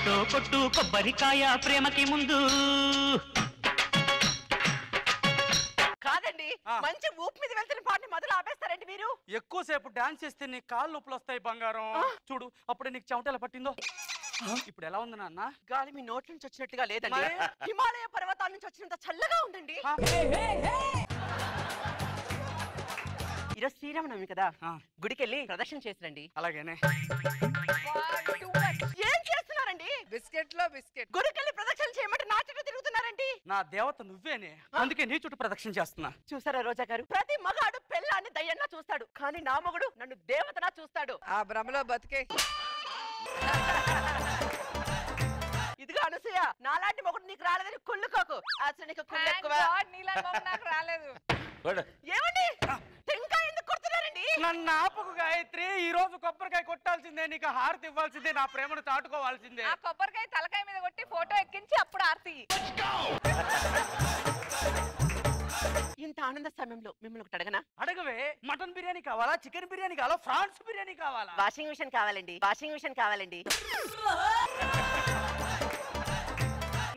కొట్టు కొట్టు కొబ్బరికాయ ప్రేమకి ముందు. కాదండి, మంచి ఊపు మీద వెళ్తున్న పాటని మొదలు ఆపేస్తారండి మీరు. ఎక్కువసేపు డాన్స్ చేస్తే నీ కాళ్ళు నొప్పులు వస్తాయి బంగారం. చూడు అప్పుడే నీకు చెమటలా పట్టిందో. ఇప్పుడు ఎలా ఉంది నాన్న? గాలి మీ నోట్ల నుంచి వచ్చినట్టుగా లేదండి, హిమాలయ పర్వతాల నుంచి వచ్చినంత చల్లగా ఉందండి. ఈరోజు శ్రీరామనవమి కదా, గుడికెళ్ళి ప్రదక్షిణ చేసిరండి. అలాగేనే. ఏం చేస్తున్నారండి? బిస్కెట్ లో బిస్కెట్. గుడికెళ్ళి ప్రదక్షిణ చేయమంటే నా చుట్టూ తిరుగుతున్నారండి. నా దేవత నువ్వేనే, అందుకే నీ చుట్టూ ప్రదక్షిణ చేస్తున్నా. చూసారా రోజా గారు, ప్రతి మగాడు పెళ్ళాన్ని దయ్యంగా చూస్తాడు, కానీ నా మగుడు నన్ను దేవతలా చూస్తాడు. ఆ భ్రమలో బతికే. ఇదిగా అనసూయ, నాలాంటి మొగుడు నీకు రాలేదని కుళ్ళుకోకు. అసలు నీకు కుళ్ళు ఎక్కువ. నాకు రాలేదు. ఏమండి ఇంకా ఎందుకు కొడుతున్నారండి? నన్ను ఆపకు గాయత్రి, ఈ రోజు కొబ్బరికాయ కొట్టాల్సిందే, నీకు హారతి ఇవ్వాల్సిందే, నా ప్రేమను చాటుకోవాల్సిందే. ఆ కొబ్బరికాయ తలకాయ మీద కొట్టి ఫోటో ఎక్కించి అప్పుడు ఆర్తి. ఇంత ఆనంద సమయంలో మిమ్మల్ని ఒకటి అడగనా? అడగవే. మటన్ బిర్యానీ కావాలా, చికెన్ బిర్యానీ కావాలా, ఫ్రాన్స్ బిర్యానీ కావాలా? వాషింగ్ మిషన్ కావాలండి, వాషింగ్ మిషన్ కావాలండి.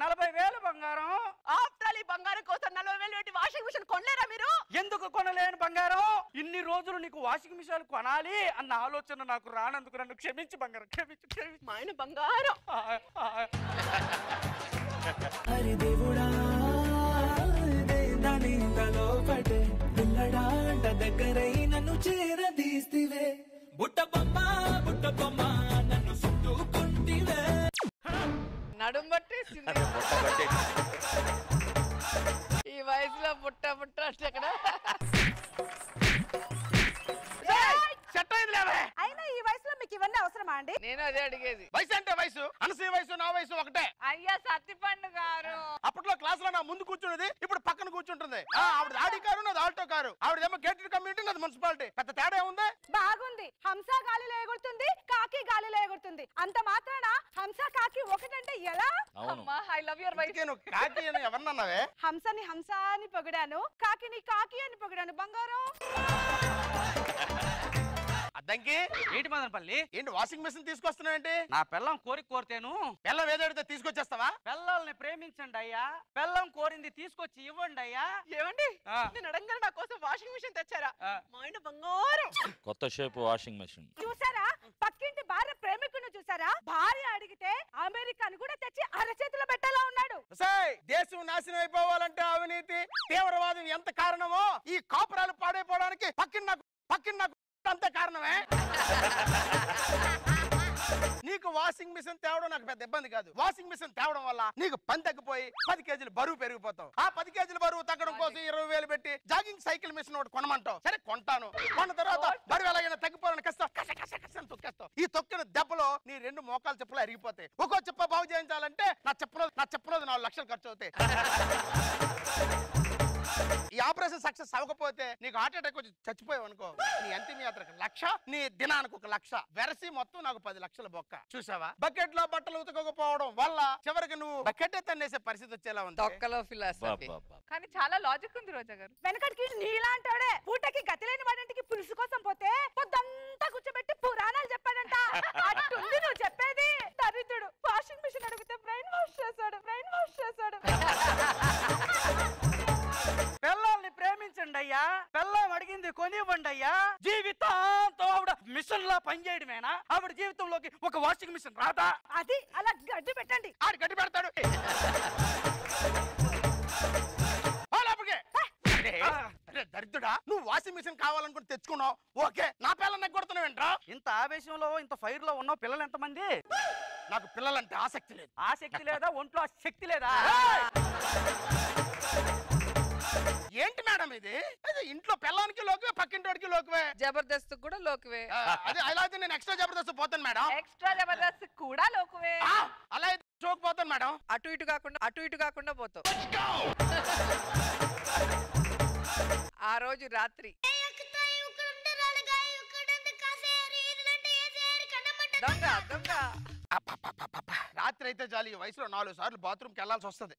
40,000 బంగారం. ఆఫ్టర్ ఈ బంగారం కోసం 40,000 పెట్టి వాషింగ్ మిషన్ కొనలేరా మీరు? ఎందుకు కొనలేను బంగారం? ఇన్ని రోజులు నీకు వాషింగ్ మిషన్ కొనాలి అన్న ఆలోచన నాకు రానందుకు నన్ను క్షమించి బంగారం, క్షమించి క్షమించి. మా ఆయన బంగారం. హరి దేవుడా దానిలో పడే పిల్లడాంట దగ్గరై నన్ను చేరదీస్తివే. బుట్ట బొమ్మ నన్ను చుట్టుకుంటివే. నడుం పట్టేసింది ఈ వయసులో. బుట్ట బుట్ట అంటే అక్కడ అయినా ఈ వయసులో మీకు ఇవన్నీ అవసరమా అండి? నేను అదే అడిగేది. వయసు అంటే వయసు, అనసూయ వయసు నా వయసు ఒకటే. అయ్యా సత్తిపండు గారు, అప్పట్లో క్లాస్ లో నా ముందు కూర్చున్నది, ఇప్పుడు పక్కన కూర్చుంటుంది. ఆవిడ ఆడి కారు, నాది ఆల్టో కారు. ఆవిడేమో గేటెడ్ కమ్యూనిటీ, నాది మున్సిపాలిటీ. పెద్ద తేడా ఉంది. బాగుంది. హంస గాలిలో ఎగురుతుంది, కాకి గాలిలో ఎగురుతుంది. అంత మాత్రాన హంస కాకి ఒకటంటే ఎలా? అమ్మా ఐ లవ్ యువర్ వైఫ్. నువ్వు కాకి అని ఎవరినన్నావే? హంసని హంస అని పొగిడాను, కాకిని కాకి అని పొగిడాను. బంగారం అద్దంకి ఏంటి మదనపల్లి? ఏంటి వాషింగ్ మిషన్ తీసుకొస్తున్నావేంటి? నా పిల్లం కోరితేను పిల్లం ఏదైతే తీసుకొచ్చేస్తావా? పిల్లల్ని ప్రేమించండి అయ్యా, పిల్లం కోరింది తీసుకొచ్చి ఇవ్వండి అయ్యా. ఏమండి నేను అడగంగానే నా కోసం వాషింగ్ మిషన్ తెచ్చారా? మా ఆయన బంగారం. కొత్త షేప్ వాషింగ్ మెషిన్ చూసారా? పక్కింటి భార్య ప్రేమికుని చూసారా? భార్య అడిగితే అమెరికాను కూడా తెచ్చి అరచేతిలో పెట్టేలా ఉన్నాడు. దేశం నాశనం అయిపోవాలంటే అవినీతి, తీవ్రవాదం ఎంత కారణమో, ఈ కాపురాలు పాడైపోవడానికి పక్కిన నాకు అంత కారణమే. నీకు వాషింగ్ మిషన్ తేవడం నాకు పెద్ద ఇబ్బంది కాదు. వాషింగ్ మిషన్ తేవడం వల్ల నీకు పని తగ్గిపోయి 10 కేజీలు బరువు పెరిగిపోతావు. ఆ 10 కేజీల బరువు తగ్గడం కోసం 20,000 పెట్టి జాగింగ్ సైకిల్ మిషన్ ఒకటి కొనమంటావు. సరే కొంటాను. కొన్న తర్వాత బరువు ఎలాగైనా తగ్గిపోవాలని కష్టం తొక్కేస్తావు. ఈ తొక్కిన దెబ్బలో నీ 2 మోకాలు చెప్పులు అరిగిపోతాయి. ఒక్కో చెప్ప బాగు చేయించాలంటే నా చెప్పులో 4 లక్షలు ఖర్చు అవుతాయి. ఈ ఆపరేషన్ సక్సెస్ అవ్వకపోతే నీకు హార్ట్ అటాక్ వచ్చి చచ్చిపోయావు అనుకో, నీ అంతిమ యాత్రకు 1,00,000, నీ దినానికి 1,00,000 వెరసి మొత్తం నాకు 10 లక్షల బొక్క. చూసావా? బకెట్ లో బట్టలు ఉతకపోవడం వల్ల చివరికి నువ్వు బకెట్ తన్నేసే పరిస్థితి వచ్చేలా ఉంది. తొక్కలో ఫిలాసఫీ. కానీ చాలా లాజిక్ ఉంది రోజా గారు. వెనకటికి నీలాంటాడే పూటకి గతి లేని వాడింటికి పులుసు కోసం పోతే పొద్దంతా కూర్చోబెట్టి పురాణాలు చెప్పాడంట. అట్టుంది నువ్వు చెప్పేది. దరిద్రుడు వాషింగ్ మిషన్ అడిగితే బ్రెయిన్ వాష్ చేశాడు. పిల్లల్ని ప్రేమించండి అయ్యా, పిల్లం అడిగింది కొనివ్వండి అయ్యా. జీవితాంతం ఆవిడ మిషన్ లా పనిచేయడమేనా? ఆవిడ జీవితంలోకి ఒక వాషింగ్ మిషన్ రాదా? అది అలా గడ్డి పెట్టండి. ఆడు గడ్డి పెడతాడు. దరిద్రుడా, నువ్వు వాషింగ్ మిషన్ కావాలనుకుని తెచ్చుకున్నావు, ఓకే. నా పిల్లలు నాకు కొడుతున్నావేంట్రా? ఇంత ఆవేశంలో ఇంత ఫైర్ లో ఉన్నావు. పిల్లలు ఎంతమంది? నాకు పిల్లలంటే ఆసక్తి లేదు. ఆసక్తి లేదా? ఒంట్లో ఆ శక్తి లేదా? ఏంటి మేడం ఇది? ఇంట్లో పిల్లానికి లోకువే, పక్కింటోడికి లోకువే. జబర్దస్త్ కూడా లోకువే. అదే అలా అయితే నేను ఎక్స్ట్రా జబర్దస్త్ పోతాను మేడం. ఎక్స్ట్రా జబర్దస్త్ కూడా లోకువే. అలా అయితే షోకి పోతాను మేడం. అటు ఇటు కాకుండా పోతావు. ఆ రోజు రాత్రి దొంగ రాత్రి అయితే చాలు, ఈ వయసులో 4 సార్లు బాత్రూమ్కి వెళ్లాల్సి వస్తుంది.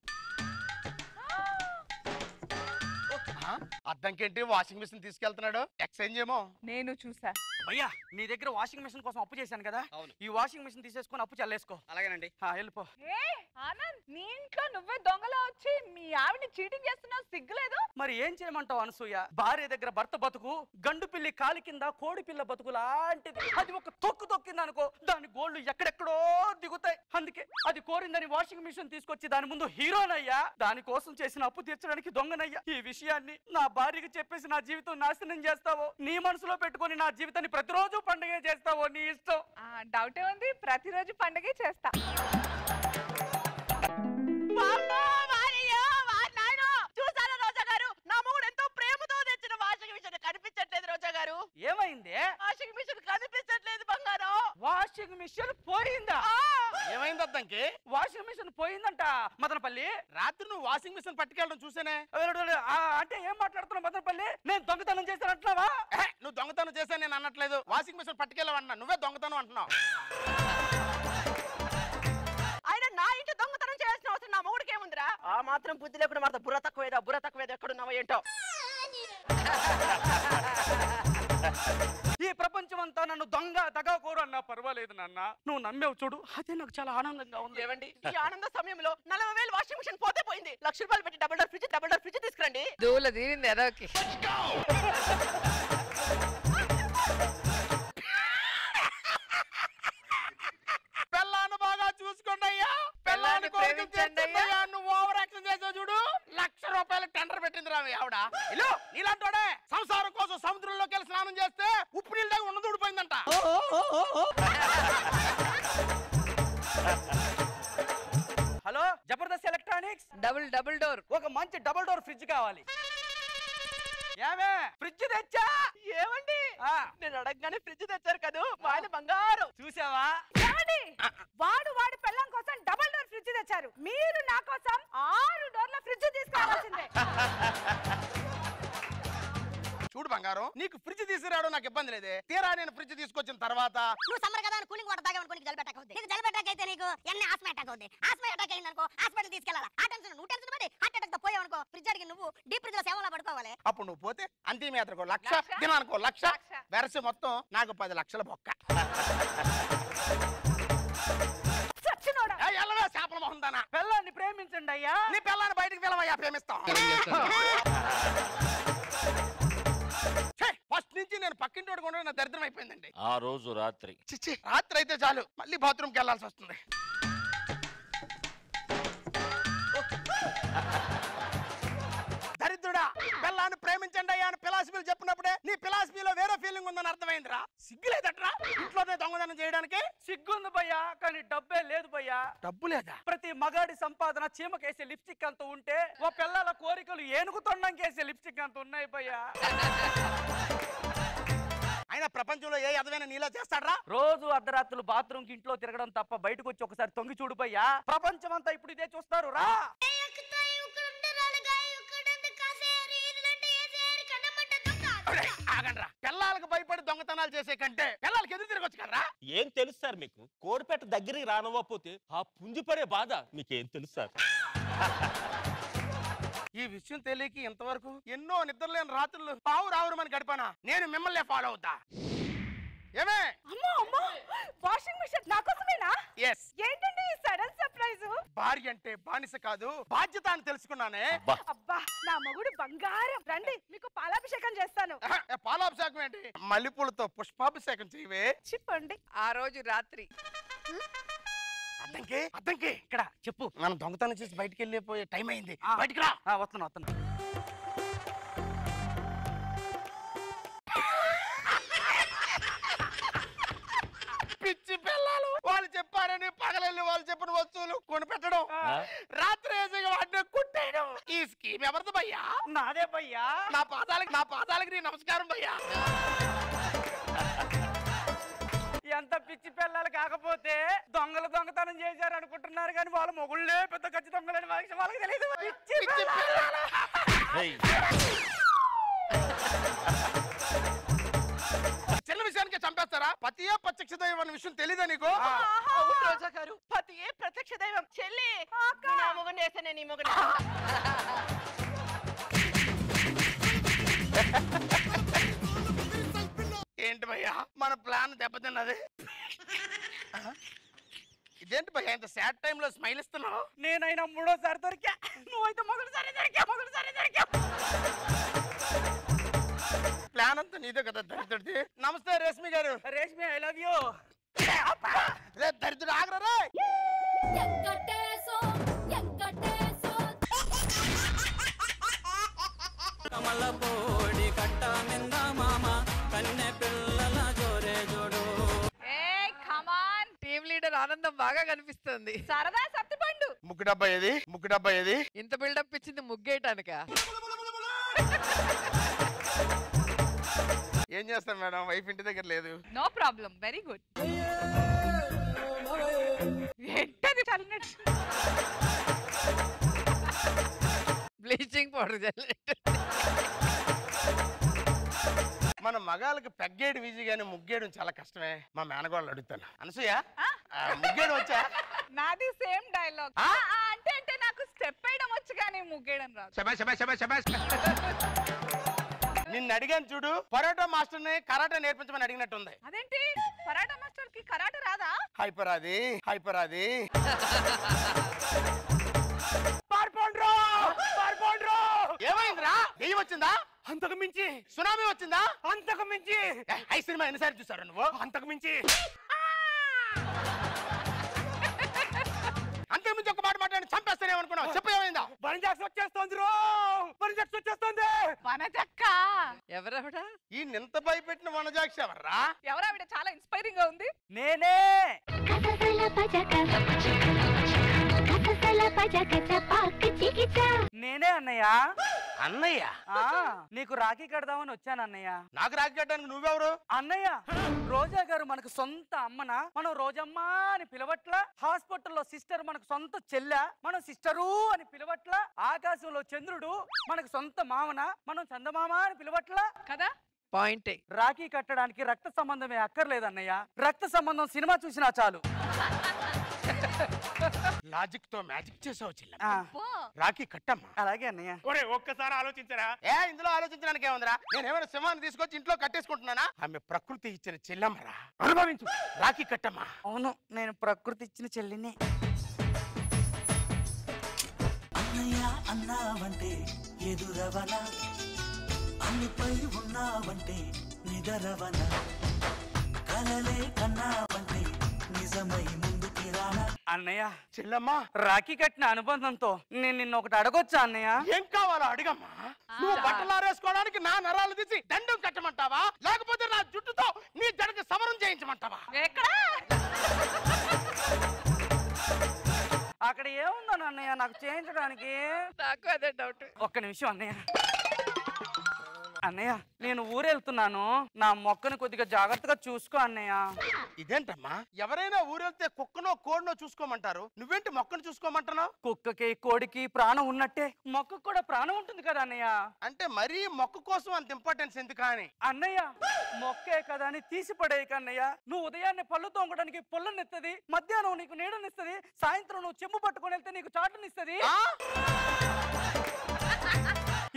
అద్దంకేంటి వాషింగ్ మిషన్ తీసుకెళ్తున్నాడు ఎక్స్చేంజ్ ఏమో నేను చూసా. భయ్యా నీ దగ్గర వాషింగ్ మిషన్ కోసం అప్పు చేశాను కదా, ఈ వాషింగ్ మిషన్ తీసేసుకొని అప్పు చల్లేసుకో. అలాగేనండి. వెళ్ళిపో. ఏ ఆనంద్, నీ ఇంట్లో నువ్వే దొంగలా వచ్చి మీ ఆవిడని చీటింగ్ చేస్తున్నావు, సిగ్గులేదు? మరి ఏం చేయమంటావు అనసూయ? భార్య దగ్గర భర్త బతుకు గండు పిల్లి కాలి కింద కోడి పిల్ల బతుకు లాంటిది. అది ఒక తొక్కు తొక్కింది అనుకో, దాని గోళ్లు ఎక్కడెక్కడో దిగుతాయి. అందుకే అది కోరిందని వాషింగ్ మిషన్ తీసుకొచ్చి దాని ముందు హీరోనయ్యా. దానికోసం చేసిన అప్పు తీర్చడానికి దొంగనయ్యా. ఈ విషయాన్ని నా భార్యకి చెప్పేసి నా జీవితం నాశనం చేస్తావో, నీ మనసులో పెట్టుకొని నా జీవితాన్ని ప్రతిరోజు పండుగ చేస్తావో నీ ఇష్టం. డౌటే ఉంది, ప్రతిరోజు పండుగే చేస్తా. చూసారా రోజా గారు, నా మొగుడు ఎంతో ప్రేమతో తెచ్చిన వాషింగ్ మిషన్ కనిపించట్లేదు. రోజా గారు ఏమైంది? వాషింగ్ మిషన్ కనిపించట్లేదు బంగారం. వాషింగ్ మిషన్ పోయిందా? ఏమైంది అద్దంకి? వాషింగ్ మిషన్ పోయిందంట మదనపల్లి. రాత్రి నువ్వు వాషింగ్ మిషన్ పట్టుకెళ్ళడం చూసానే. అంటే ఏం మాట్లాడుతున్నావు మదనపల్లి? నేను దొంగతనం చేశానంటున్నావా? నువ్వు దొంగతనం చేశాను నేను అనట్లేదు, వాషింగ్ మిషన్ పట్టుకెళ్ళవన్నా, నువ్వే దొంగతనం అంటున్నావు. ఆయన నా ఇంటి దొంగతనం చేయాల్సిన అవసరం నా మొగుడికి ఏముందిరా? ఆ మాత్రం బుద్ధి లేకుండా మాత్రం బుర్ర తక్కువేదో ఎక్కడున్నావో ఏంటో. ఈ ప్రపంచం అంతా నన్ను దొంగ దగాకోరు అన్నా పర్వాలేదు నాన్న, నువ్వు నమ్మేవు చూడు, అదే నాకు చాలా ఆనందంగా ఉంది. ఏవండి, ఈ ఆనంద సమయంలో 40,000 వాషింగ్ మిషన్ పోతే పోయింది. ₹1,00,000 పెట్టి డబుల్ డోర్ ఫ్రిడ్జ్ తీసుకురండి. దూల తీరింది ఎదోకి. పిల్లాన్ని బాగా చూసుకోండి అయ్యా, పిల్లాన్ని ప్రేమించండి అయ్యా. నువ్వు ఓవర్ యాక్షన్ చేసావు చూడు, ₹1,00,000 టెండర్ పెట్టింది రావి ఆవిడ. ఇల్లు నీలాంటోడే సంసారం కోసం సముద్రంలోకి వెళ్ళి స్నానం చేస్తే ఉప్పు నీళ్ళ దగ్గర ఉన్నది ఊడిపోయిందంట. Hello Jabardasth electronics, double door ఒక మంచి డబుల్ డోర్ ఫ్రిడ్జ్ కావాలి. ఏమే ఫ్రిడ్జ్ తెచ్చా? ఏమండి, నేను అడగగానే ఫ్రిడ్జ్ తెచ్చారు కదా, ఆయన బంగారం. చూసావా? ఏమండి, వాడి పెళ్ళం కోసం డబుల్ డోర్ ఫ్రిడ్జ్ తెచ్చారు, మీరు నా కోసం 6 డోర్ల ఫ్రిడ్జ్ తీసుకురావాల్సిందే. చూడు బంగారం, నీకు ఫ్రిడ్జ్ తీసుకురావడం నాకు ఇబ్బంది లేదే. తీరా నేను ఫ్రిడ్జ్ తీసుకొచ్చిన తర్వాత నువ్వు సమ్మర్ కదా కూలింగ్ వాటర్ తాగా అనుకో, జల్ పెట్టక అవుద్ది. నీకు జల్ పెట్టక అయితే నీకు ఎన్ని ఆస్మా అటాక్ అవుద్ది. ఆస్మా అటాక్ అయింది అనుకో, హాస్పిటల్ తీసుకెళ్ళాలి. ఆ టెన్షన్ నువ్వు టెన్షన్ పడి హార్ట్ అటాక్ తో పోయావు అనుకో, ఫ్రిడ్జ్ అడిగి నువ్వు డీప్ ఫ్రిడ్జ్ లో సేవలో పడుకోవాలి. అప్పుడు నువ్వు పోతే అంతిమయాత్రకు 1,00,000, దినానికో 1,00,000, వెరసి మొత్తం నాకు 10 లక్షల బొక్క. చచ్చినోడా, ఎల్లవే చేపల మొహం దానా. పిల్లాన్ని ప్రేమించండి అయ్యా. నీ పిల్లాన్ని బయటికి వెళ్ళవయ్యా, ప్రేమిస్తాం. ఫస్ట్ నుంచి నేను పక్కింటి వాడు కూడా నా దరిద్రం అయిపోయిందండి. ఆ రోజు రాత్రి చిచ్చి, రాత్రి అయితే చాలు మళ్ళీ బాత్రూమ్కి వెళ్ళాల్సి వస్తుంది. దరిద్రుడా, పిల్లాన్ని ప్రేమించండి అయ్యా అని ఫిలాసఫీలు చెప్పినప్పుడే నీ ఫిలాసఫీలో వేరే ఫీలింగ్ ఉందని అర్థమైందిరా. సిగ్గులేదట్రా ఇంట్లోనే దొంగదనం చేయడానికి? సిగ్గుంది భయ్యా, కానీ డబ్బే లేదు భయ్యా. డబ్బు లేదా? ప్రతి మగాడి సంపాదన చీమకేసే లిప్స్టిక్ అంత ఉంటే, ఓ పిల్లల కోరికలు ఏనుగు తొండంకేసే లిప్స్టిక్ అంత ఉన్నాయి భయ్యా. అయినా ప్రపంచంలో ఏ అదమైన నీలో చేస్తాడ్రా? రోజు అర్ధరాత్రులు బాత్రూమ్ కి ఇంట్లో తిరగడం తప్ప బయటకు వచ్చి ఒకసారి తొంగి చూడు భయ్యా. ప్రపంచం అంతా ఇప్పుడు ఇదే చూస్తారు రా. ఆగండ్రా, పిల్లలకు భయపడి దొంగతనాలు చేసే కంటే పిల్లలకి ఎదురు తిరగొచ్చు కదరా. ఏం తెలుసు సార్ మీకు? కోడిపేట దగ్గరికి రానవ్వకపోతే ఆ పుంజు పడే బాధ మీకేం తెలుసు సార్? ఈ విషయం తెలియక ఇంతవరకు ఎన్నో నిద్రలేని రాత్రులు రావురమని గడిపానా. నేను మిమ్మల్ని ఫాలో అవుతా. ఏమే? అమ్మో అమ్మో, వాషింగ్ మిషన్ నా కోసమేనా? yes. ఏంటండి ఈ సడన్ సర్ప్రైజ్? భార్య అంటే బానిస కాదు, బాధ్యత అని తెలుసుకున్నానే. అబ్బా, నా మొగుడు బంగారం. రండి, మీకు పాలాభిషేకం చేస్తాను. పాలాభిషేకం ఏంటి? మల్లెపూలతో పుష్పాభిషేకం చేయవే. చెప్పండి. ఆ రోజు రాత్రి అద్దంకి ఇక్కడ చెప్పు. మనం దొంగతనం చేసి బయటికి వెళ్ళిపోయే టైం అయింది, బయటికి రా. వస్తున్నా. పిచ్చి పిల్లలు, వాళ్ళు చెప్పారని పగలెళ్ళి వాళ్ళు చెప్పిన వస్తువులు కొనిపెట్టడం, రాత్రి వాటిని కుట్టేయడం. ఈ స్కీమ్ ఎవరిది భయ్యా? నాదే భయ్యా. నా పాదాలకి నీ నమస్కారం భయ్యా. ఎంత పిచ్చి పిల్లలు కాకపోతే దొంగలు దొంగతనం చేశారు అనుకుంటున్నారు, కానీ వాళ్ళ మొగుళ్ళే పెద్ద ఖచ్చి దొంగలని వాళ్ళకి తెలియదు. చిన్న విషయానికి చంపేస్తారా? పతియే ప్రత్యక్ష దైవం అన్న విషయం తెలీదా నీకు? రోజా గారు, పతియే ప్రత్యక్ష దైవం. చెల్లి, నా మొగుడు వేసానే నీ మొగుడు. నాన్న దెబ్బతిన్నది. ఇదేంటి భయ ఇంత సాడ్ టైంలో స్మైల్ ఇస్తున్నావు? నేనైనా మూడోసారి దొరికా, నువ్వైతే మొదటిసారి దొరికా. ప్లాన్ అంతా నీదే కదా దరిద్రుడిది. నమస్తే Reshmi garu. Reshmi I love you. దరిద్రుడు ఆగరా. టీమ్ లీడర్ ఆనందం బాగా కనిపిస్తుంది. సరదా సత్తిపండు. ముగ్గు డబ్బా ఏది? ఇంత బిల్డప్ ఇచ్చింది ముగ్గేయటానిక? ఏం చేస్తాం మేడం, వైఫ్ ఇంటి దగ్గర లేదు. No problem, very good. ఏంటది చల్లినట్టు? Bleaching powder చల్లినట్టు. మన మగాళ్ళకి పెగ్గేయడం ఈజీ గానీ ముగ్గేయడం చాలా కష్టమే. మా మేనగోళ్ళు అడుగుతాను. అనసూయ ముగ్గేయడం వచ్చా? నాది సేమ్ డైలాగ్. అంటే నాకు స్టెప్ వేయడం వచ్చు కానీ ముగ్గేయడం రాదు. నిన్ను అడిగాను చూడు, పరోటా మాస్టర్ ని కరాటే నేర్పించమని అడిగినట్టుంది. అదేంటి పరాటా మాస్టర్ కి కరాటే రాదా? హైపరాది ఏమైందిరా? దెయ్యం వచ్చిందా? అంతకు మించి. సునామీ వచ్చిందా? అంతకు మించి. ఐ సినిమా ఎన్నిసార్లు చూసారు నువ్వు? అంతకు మించి. అంతకు మించి ఒక మాట మాట్లాడి చంపేస్తానేమనుకున్నావు? చెప్పు ఏమైందా? వనజాక్షి వచ్చేస్తోంది రో, వనజాక్షి వచ్చేస్తోంది. వనజక్క ఎవరవిడ? ఈ నింత భయపెట్టిన వనజాక్షి ఎవర్రా? ఎవరావిడ? చాలా ఇన్స్పైరింగ్ గా ఉంది. నేనే. నేనే అన్నయ్య. అన్నయ్య? నీకు రాఖీ కడదామని వచ్చాను అన్నయ్య. నాకు రాఖీ కట్టడానికి నువ్వెవరు? అన్నయ్య, రోజా గారు మనకు సొంత అమ్మనా? మనం రోజమ్మ అని పిలవట్లా. హాస్పిటల్లో సిస్టర్ మనకు సొంత చెల్లె, మనం సిస్టరు అని పిలవట్లా. ఆకాశంలో చంద్రుడు మనకు సొంత మామన, మనం చందమామ అని పిలవట్లా కదా. పాయింట్. రాఖీ కట్టడానికి రక్త సంబంధమే అక్కర్లేదన్నయ్య. రక్త సంబంధం సినిమా చూసినా చాలు. లాజిక్ తో మ్యాజిక్ చేసావు చెల్లె. రాఖీ కట్టమ్మా. అలాగే అన్నయ్య. ఒక్కసారి ఆలోచించరా. ఇందులో ఆలోచించడానికి ఏముందిరా? నేనేమైనా సింహాన్ని తీసుకొచ్చి ఇంట్లో కట్టేసుకుంటున్నానా? ఆమె ప్రకృతి ఇచ్చిన చెల్లెమ్మరా, అనుభవించు. రాఖీ కట్టమ్మా. అవును, నేను ప్రకృతి ఇచ్చిన చెల్లిని. అన్నయ్య అన్నావంటే ఎదురవన, అన్నిపై ఉన్నావంటే నిదరవన, కలలే కన్నావంటే నిజమై ముందుకి రానా. అన్నయ్య, చెల్లమ్మా, రాఖీ కట్టిన అనుబంధంతో నేను నిన్న ఒకటి అడగొచ్చా అన్నయ్య? ఏం కావాలో అడిగమ్మా. నువ్వు బట్టలు ఆరేసుకోవడానికి నా నరాలు తీసి దండం కట్టమంటావా, లేకపోతే నా జుట్టుతో నీ జడకి సవరం చేయించమంటావా? అక్కడ ఏముందని అన్నయ్య నాకు చేయించడానికి? నాకు అదే డౌట్. ఒక్క నిమిషం అన్నయ్య. అన్నయ్య, నేను ఊరెళ్తున్నాను, నా మొక్కను కొద్దిగా జాగ్రత్తగా చూసుకో అన్నయ్య. ఇదేంటమ్మా, ఎవరైనా ఊరెళ్తే కుక్కనో కోడినో చూసుకోమంటారు, నువ్వేంటి మొక్కను చూసుకోమంటున్నావు? కుక్కకి కోడికి ప్రాణం ఉన్నట్టే మొక్కకు కూడా ప్రాణం ఉంటుంది కదా అన్నయ్య. అంటే మరీ మొక్క కోసం అంత ఇంపార్టెన్స్ ఎందుకు అని? అన్నయ్య, మొక్కే కదా అని తీసి పడేయక అన్నయ్య. నువ్వు ఉదయాన్నే పళ్ళు తోమడానికి పొల్లనిస్తుంది, మధ్యాహ్నం నీకు నీడనిస్తుంది, సాయంత్రం నువ్వు చెంబు పట్టుకొని వెళ్తే నీకు చాటునిస్తుంది.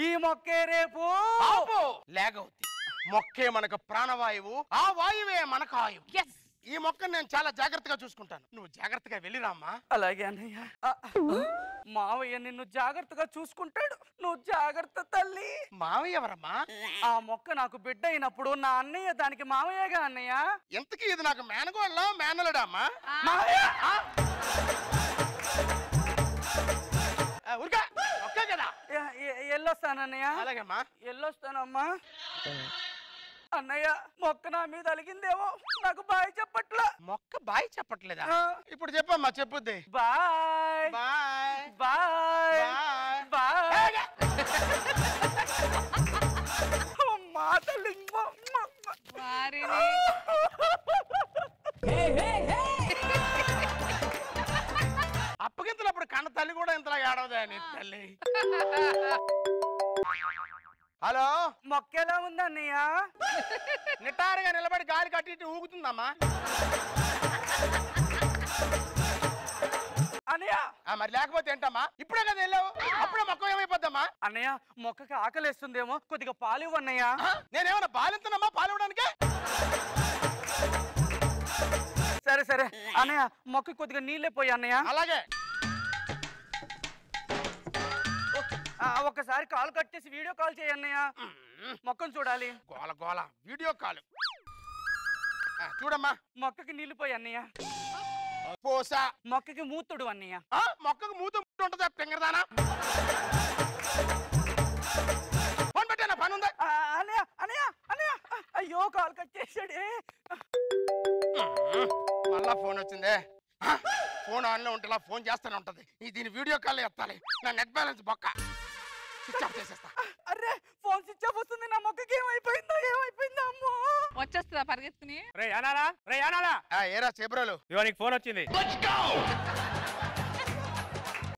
ఈ మొక్కే రేపు లేగవుద్ది. మొక్కే మనకు ప్రాణవాయువు, ఆ వాయువే మనకు ఆయువు. ఈ మొక్కను నేను చాలా జాగ్రత్తగా చూసుకుంటాను, నువ్వు జాగ్రత్తగా వెళ్ళిరామ్మా. అలాగే అన్నయ్య. మావయ్య నిన్ను జాగ్రత్తగా చూసుకుంటాడు, నువ్వు జాగ్రత్త తల్లి. మావయ్య ఎవరమ్మా? ఆ మొక్క నాకు బిడ్డ అయినప్పుడు నా అన్నయ్య దానికి మావయ్యగా అన్నయ్య. ఎంతకీ ఇది నాకు మేనగోళ్ళ మేనలుడామ్మా? ఒకే కదా. ఎల్లొస్తానన్నయ్య. అలాగేమ్మా, ఎల్లొస్తానమ్మా. అన్నయ్య, మొక్క నా మీద అలిగిందేమో, నాకు బాయ్ చెప్పట్లా. మొక్క బాయ్ చెప్పట్లేదా? ఇప్పుడు చెప్పమ్మా, చెప్పుద్ది. Bye bye bye bye. మాటలింగ అప్పగింతలప్పుడు కన్న తల్లి కూడా ఇంతలా ఏడవదా నీ తల్లి? హలో, మొక్క ఎలా ఉంది అన్నయ్య? నిటారుగా నిలబడి గాలి కట్టి ఇటు ఊగుతుందమ్మా. అన్నయ్య, మరి లేకపోతే ఏంటమ్మా? ఇప్పుడే కదా వెళ్ళావు, అప్పుడే మొక్క ఏమైపోద్దమ్మా? అన్నయ్య, మొక్కకి ఆకలేస్తుందేమో, కొద్దిగా పాలు ఇవ్వన్నయ్య. నేనేమన్నా పాలిస్తున్నామా పాలు ఇవ్వడానికి? సరే అన్నయ్య మొక్క కొద్దిగా నీళ్ళే పోయి అన్నయ్య. అలాగే. ఒక్కసారి కాల్ కట్ చేసి వీడియో కాల్ చేయి అన్నయ్య, మొక్కను చూడాలి. గోల గోల వీడియో కాల్ చూడమ్మా. మొక్కకి నీళ్లు పోయి అన్నయ్య. పోసా. మొక్కకి మూతుడు అన్నయ్య. మొక్కకు మూత ఉంటుందా పింగరదానా? ఫోన్ పెట్టానా? పని ఉందా? అన్నయ్య అన్నయ్య అన్నయ్య అయ్యో కాల్ కట్ చేసాడే. మళ్ళా ఫోన్ వచ్చిందే. ఫోన్ ఆన్ లో ఉంటే ఫోన్ చేస్తానే ఉంటది. దీని వీడియో కాల్ ఎత్తాలి. నా నెట్ బ్యాలెన్స్ బొక్క. స్విచ్ ఆఫ్ చేసేస్తా. అరే ఫోన్ స్విచ్ ఆఫ్ వస్తుంది. నా మొక్కకి ఏమైపోయిందో అమ్మో. వచ్చేస్తుందా పరిగెత్తుకుని? ఏరా చేబ్రోలు, ఇవాళ నీకు ఫోన్ వచ్చింది.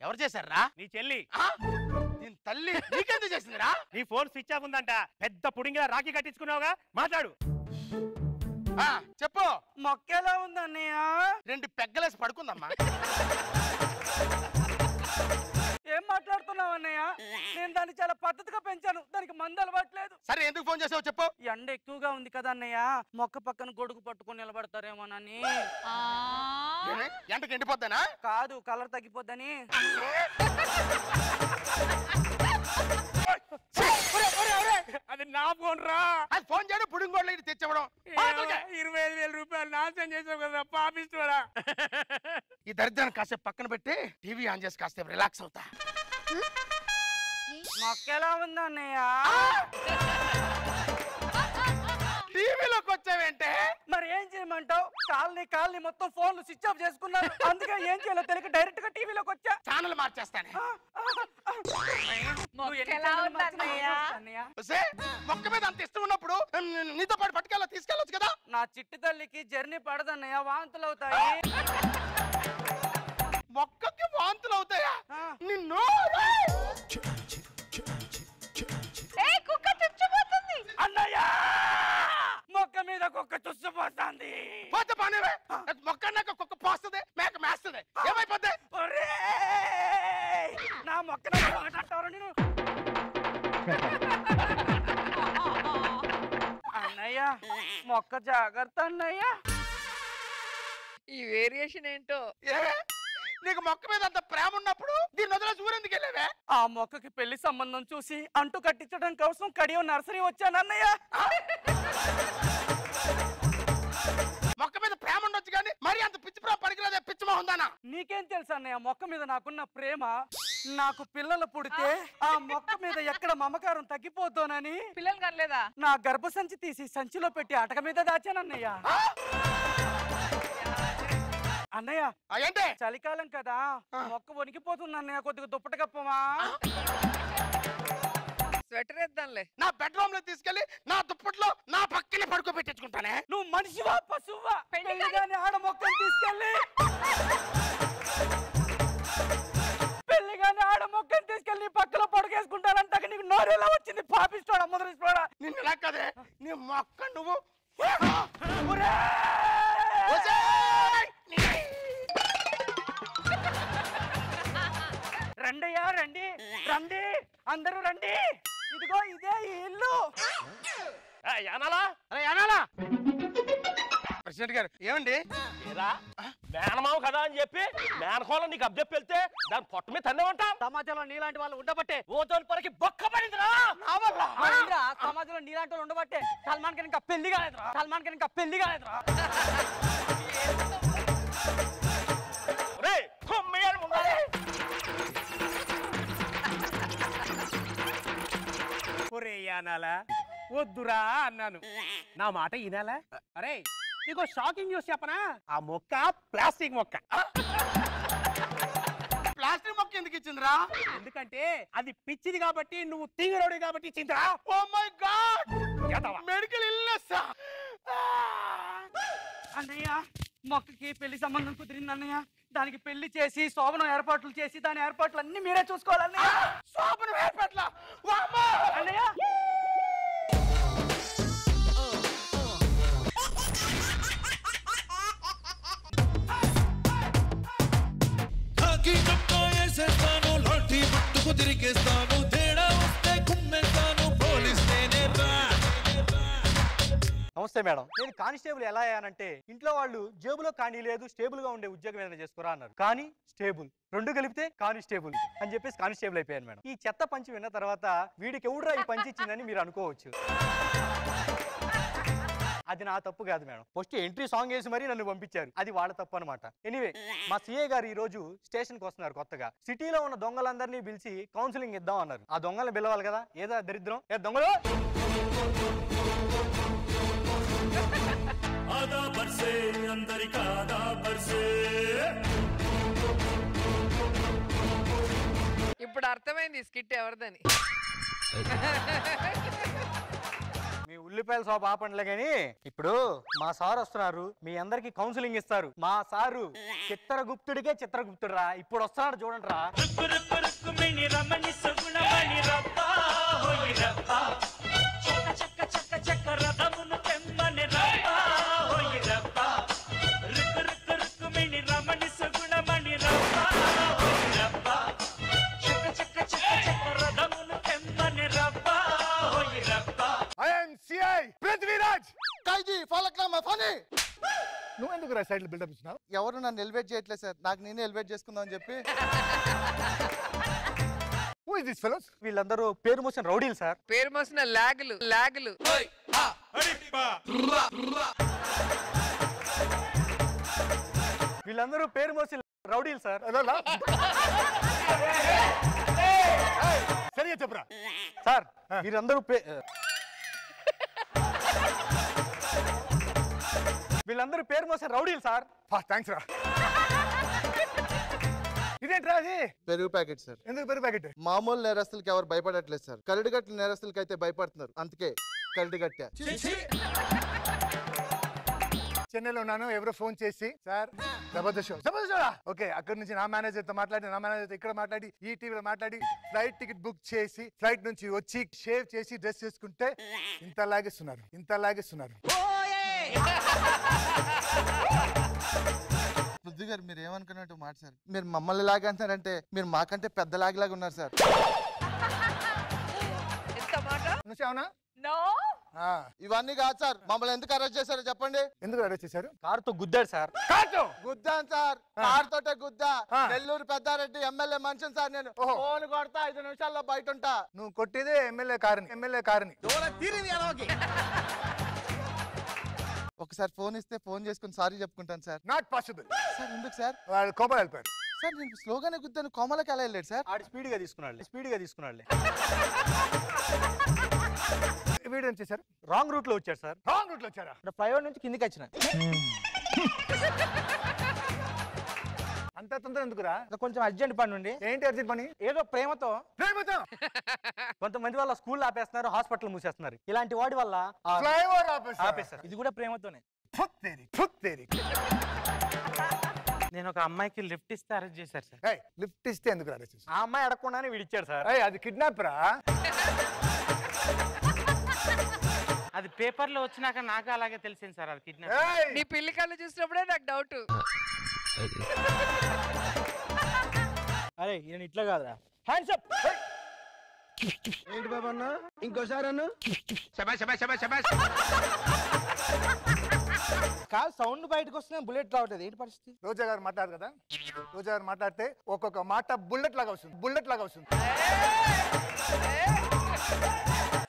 ఎవరు చేశారా? నీ చెల్లి. దీని తల్లి నీకెందుకు చేసిందిరా? నీ ఫోన్ స్విచ్ ఆఫ్ ఉందంట. పెద్ద పుడింగిలా రాఖీ కట్టించుకున్నావుగా, మాట్లాడు. చెప్పు. మొక్క ఎలా ఉంది అన్నయ్య? 2 పెగ్గలేసి పడుకుందమ్మా. ఏం మాట్లాడుతున్నావు అన్నయ్య? నేను దాన్ని చాలా పద్ధతిగా పెంచాను, దానికి మందు అలవాట్లేదు. సరే ఎందుకు ఫోన్ చేసావు చెప్పు. ఎండ ఎక్కువగా ఉంది కదా అన్నయ్య, మొక్క పక్కన గొడుగు పట్టుకొని నిలబడతారేమోనని. ఎండకి ఎండిపోద్దానా? కాదు, కలర్ తగ్గిపోద్దని. అది నా ఫోన్ రా. అది ఫోన్ చేయడం పుడింగోడ్ల ఇది తెచ్చివ్వడం. 25,000 రూపాయలు నాశనం చేసావు కదా పాపిస్తురా. ఈ దరిద్రాన్ని కాసేపు పక్కన పెట్టి టీవీ ఆన్ చేసి కాసేపు రిలాక్స్ అవుతా. మొక్క ఎలా ఉంది అన్నయ్య? టీవీలోకి వచ్చావేంటే? మరి ఏం చేయమంటావు? కాలనీ మొత్తం ఫోన్లు స్విచ్ ఆఫ్ చేసుకున్నారు. అందుకే ఏం చేయాలో తెలియక డైరెక్ట్ గా టీవీలోకి వచ్చా. ఛానల్ మార్చేస్తానే. మొక్క మీద అంత ఇష్టం ఉన్నప్పుడు నీతో పాటు తీసుకెళ్ళొచ్చు కదా. నా చిట్టి తల్లికి జర్నీ పడదన్నయ్య, వాంతులు అవుతాయి. మొక్కకి వాంతులు అవుతాయా? నిన్ను కుక్క చుచ్చిపోతుంది అన్నయ్య. మొక్క మీద కుక్క చుచ్చిపోతుంది. పోతే పనివే. మొక్క కుక్క పోస్తుంది, మేక మేస్తుంది. ఏమైపోద్ది? నా మొక్క నేను అన్నయ్య, మొక్క జాగ్రత్త అన్నయ్య. ఈ వేరియేషన్ ఏంటో. నీకు మొక్క మీద అంత ప్రేమ ఉన్నప్పుడు దీన్ని వదిలేసి ఊరెందుకు వెళ్ళావే? ఆ మొక్కకి పెళ్లి సంబంధం చూసి అంటు కట్టించడం కోసం కడియం నర్సరీ వచ్చాను అన్నయ్య. మొక్క మీద ప్రేమ ఉండొచ్చు కానీ మరి అంత పిచ్చి ప్రేమ పనికిరాదే. పిచ్చి మొహందానా? నీకేం తెలుసు అన్నయ్య మొక్క మీద నాకున్న ప్రేమ? నాకు పిల్లలు పుడితే ఆ మొక్క మీద ఎక్కడ మమకారం తగ్గిపోతానని పిల్లలు కనలేదా? నా గర్భసంచి తీసి సంచిలో పెట్టి అటక మీద దాచానన్నయ్య. అన్నయ్య ఏంటే? చలికాలం కదా, మొక్క వణికిపోతుంది అన్నయ్య, కొద్దిగా దుప్పటి కప్పమా? స్వెటర్ వేద్దాంలే. నా బెడ్రూమ్ లో తీసుకెళ్లి నా దుప్పట్లో నా పక్కనే పడుకోబెట్టించుకుంటానే. నువ్వు మనిషివా పశువా? పెళ్లిగాని ఆడ మొక్కను తీసుకెళ్ళి పెళ్లిగాని ఆడ మొక్కను తీసుకెళ్ళి పక్కలో పడుకేసుకుంటానంట. నీకు నోరెలా వచ్చింది? పాపిస్తాడా ముద్రిస్తాడా? నిన్ను లెక్కదే. నీ మొక్క నువ్వు రండయ్యా, రండి రండి, అందరూ రండి. ఇదిగో ఇదే ఈ ఇల్లు. ప్రెసిడెంట్ గారు ఏమండి? మేనమావ కదా అని చెప్పి మేనకోళ్ళ నీకు అబ్జెప్ట్ వెళ్తే దాని పొట్ట మీద తన్నేమంటా? సమాజంలో నీలాంటి వాళ్ళు ఉండబట్టే ఓజోన్ పొరకి బొక్క పడిందిరా. నా వల్ల సమాజంలో నీలాంటి వాళ్ళు ఉండబట్టే సల్మాన్ ఖాన్ ఇంకా పెళ్లి కాలేదురా. వద్దురా అన్నాను, నా మాట వినాలా? అరే నీకు షాకింగ్ న్యూస్ చెప్పనా? ఆ మొక్క ప్లాస్టిక్ మొక్క. ప్లాస్టిక్ మొక్క ఎందుకు ఇచ్చిందిరా? ఎందుకంటే అది పిచ్చిది కాబట్టి, నువ్వు తీగరోడి కాబట్టి ఇచ్చిందిరా. Oh my god, medical illness. అన్నయ్య మొక్కకి పెళ్లి సంబంధం కుదిరింది అన్నయ్య. దానికి పెళ్లి చేసి శోభనం ఏర్పాట్లు చేసి దాని ఏర్పాట్లు అన్ని మీరే చూసుకోవాలన్నయ్య. శోభనం ఏర్పాట్ల అన్నయ్య. లాఠీ పట్టుకు తిరిగేస్తాను, తేడా వస్తే కుమ్మేస్తాను, పోలీస్ నమస్తే మేడం. నేను కానిస్టేబుల్ ఎలా అయ్యానంటే ఇంట్లో వాళ్ళు జేబులో కానీ లేదు స్టేబుల్ గా ఉండే ఉద్యోగం ఏదైనా చేసుకోరా అన్నారు. కానీ స్టేబుల్ రెండు కలిపితే కానిస్టేబుల్ అని చెప్పేసి కానిస్టేబుల్ అయిపోయాను మేడం. ఈ చెత్త పంచి విన్న తర్వాత వీడికి ఎవడురా ఈ పంచి ఇచ్చిందని మీరు అనుకోవచ్చు. అది నా తప్పు కాదు మేడం. ఫస్ట్ ఎంట్రీ సాంగ్ వేసి మరీ నన్ను పంపించారు. అది వాళ్ళ తప్పు అనమాట. ఎనీవే మా సిఏ గారు ఈ రోజు స్టేషన్ కి వస్తున్నారు కొత్తగా. సిటీలో ఉన్న దొంగలందరినీ పిలిచి కౌన్సిలింగ్ ఇద్దాం అన్నారు. ఆ దొంగల్ని పిలవాలి కదా. ఏదో దరిద్రం. ఏ దొంగలు ఇప్పుడు అర్థమైంది స్కిట్ ఎవరిదని. మీ ఉల్లిపాయల షాప్ ఆపండిలే గాని ఇప్పుడు మా సార్ వస్తున్నారు. మీ అందరికి కౌన్సిలింగ్ ఇస్తారు. మా సారు చిత్రగుప్తుడికే చిత్రగుప్తుడు రా. ఇప్పుడు వస్తున్నాడు చూడండి రా. నువ్వెందుకు సైడ్ బిల్డప్ ఇచ్చినావు? ఎవరు నన్ను ఎలివేట్ చేయట్లేదు సార్. నాకు నేనే ఎలివేట్ చేసుకుందాం అని చెప్పి. వీళ్ళందరూ పేరు మోసిన రౌడీలు సార్. పేరు మోసిన లాగులు. వీళ్ళందరూ పేరు మోసిన రౌడీలు సార్. సరిగా చెప్పరా సార్. వీరందరూ వీళ్ళందరూ పేరు మోసిన రౌడీలు సార్. థ్యాంక్స్ రా. ఇదేంట్రా అది? పెరుగు ప్యాకెట్ సార్. ఎందుకు పెరుగు ప్యాకెట్? మామూలు నేరస్తులకి ఎవరు భయపడట్లేదు సార్. కరడుగట్ల నేరస్తులకి అయితే భయపడుతున్నారు. అందుకే కరడుగట్టా. చెన్నైలో ఉన్నాను. ఎవరో ఫోన్ చేసి సార్ జబర్దస్త్ ఓకే అక్కడ నుంచి నా మేనేజర్ తో మాట్లాడి, నా మేనేజర్ ఇక్కడ మాట్లాడి, ఈ టీవీలో మాట్లాడి ఫ్లైట్ టికెట్ బుక్ చేసి ఫ్లైట్ నుంచి వచ్చి షేవ్ చేసి డ్రెస్ చేసుకుంటే ఇంత లాగేస్తున్నారు. బుద్ధి గారు మీరు ఏమనుకున్నట్టు మాట సార్. మీరు మమ్మల్ని లాగా అంటారంటే మీరు మాకంటే పెద్ద లాగలాగా ఉన్నారు సార్. ఇవన్నీ కాదు సార్. మమ్మల్ని ఎందుకు అరెస్ట్ చేశారో చెప్పండి. ఎందుకు అరెస్ట్ చేశారు? కారుతో గుద్దాడు సార్. గుద్దాను సార్. కారు తోటే గుద్దా. నెల్లూరు పెద్దారెడ్డి ఎమ్మెల్యే మనిషిని సార్. నేను ఫోన్ కొడతా 5 నిమిషాల్లో బయట ఉంటా. నువ్వు కొట్టేదే ఎమ్మెల్యే కారుని. ఒకసారి ఫోన్ ఇస్తే ఫోన్ చేసుకుని సారీ చెప్పుకుంటాను సార్. Not possible sir. ఎందుకు సార్? వాళ్ళు కోమలు వెళ్ళిపోయారు సార్. నేను స్లోగానే గుద్దాను. కోమలకి ఎలా వెళ్ళాడు సార్? ఆడి స్పీడ్ గా తీసుకున్నాడు. వీడియో ఏం చేశారు? రాంగ్ రూట్ లో వచ్చారు సార్. రాంగ్ రూట్ లో వచ్చారా? ఫ్లైఓవర్ నుంచి కిందికి వచ్చిన. అంత తొందర ఎందుకురా? కొంచెం అర్జెంట్ పని ఉండి. ఏంటి అర్జెంట్ పని? ఏదో ప్రేమతో కొంతమంది వాళ్ళ స్కూల్ ఆపేస్తున్నారు, హాస్పిటల్ మూసేస్తున్నారు. ఇలాంటి వాడి వల్ల ఫ్లైఓవర్ ఆపేస్తారు. ఇది కూడా ప్రేమతోనే. నేను ఒక అమ్మాయికి లిఫ్ట్ ఇస్తే అరెస్ట్ చేశారు సార్. లిఫ్ట్ ఇస్తే ఎందుకు అరెస్ట్ చేశారు? ఆ అమ్మాయి అడగకుండానే వీడిచ్చాడు సార్. అది కిడ్నాప్ రా. అది పేపర్ లో వచ్చినాక నాకు అలాగే తెలిసింది సార్. అది కిడ్నాప్. నీ పిల్లి కళ్ళు చూసినప్పుడే నాకు డౌట్. అరే ఈయన ఇట్లా కాదురా. Hands up. ఏంటి బాబా అన్న? ఇంకోసారి అన్న. కాదు సౌండ్ బయటకు వస్తున్నా బుల్లెట్ రావట్లేదు. ఏంటి పరిస్థితి? రోజా గారు మాట్లాడారు కదా. రోజా గారు మాట్లాడితే ఒక్కొక్క మాట బుల్లెట్ లాగా వస్తుంది.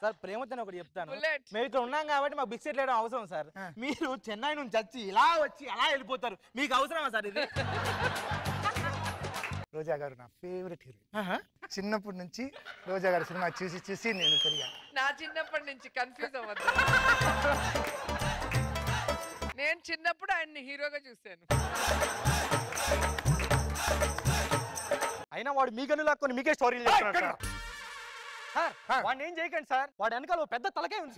సార్ ప్రేమతో ఒకటి చెప్తాను. మేము ఇక్కడ ఉన్నాం కాబట్టి మాకు బిస్కెట్ లేడం అవసరం సార్. మీరు చెన్నై నుంచి వచ్చి ఇలా వచ్చి అలా వెళ్ళిపోతారు. మీకు అవసరమా సార్ ఇది? రోజా గారు నా ఫేవరెట్ హీరోయిన్. చిన్నప్పటి నుంచి రోజా గారి సినిమా చూసి నేను పెరిగాను. నా చిన్నప్పటి నుంచి కన్ఫ్యూజ్ అవ్వద్దు. నేను చిన్నప్పుడు ఆయన్ని హీరోగా చూశాను. అయినా వాడు మీ గన్ను లాక్కొని మీకే స్టోరీలు చెప్తున్నాడు. వాడిని ఏం చేయకండి సార్. వాడు వెనకాల పెద్ద తలకే ఉంది.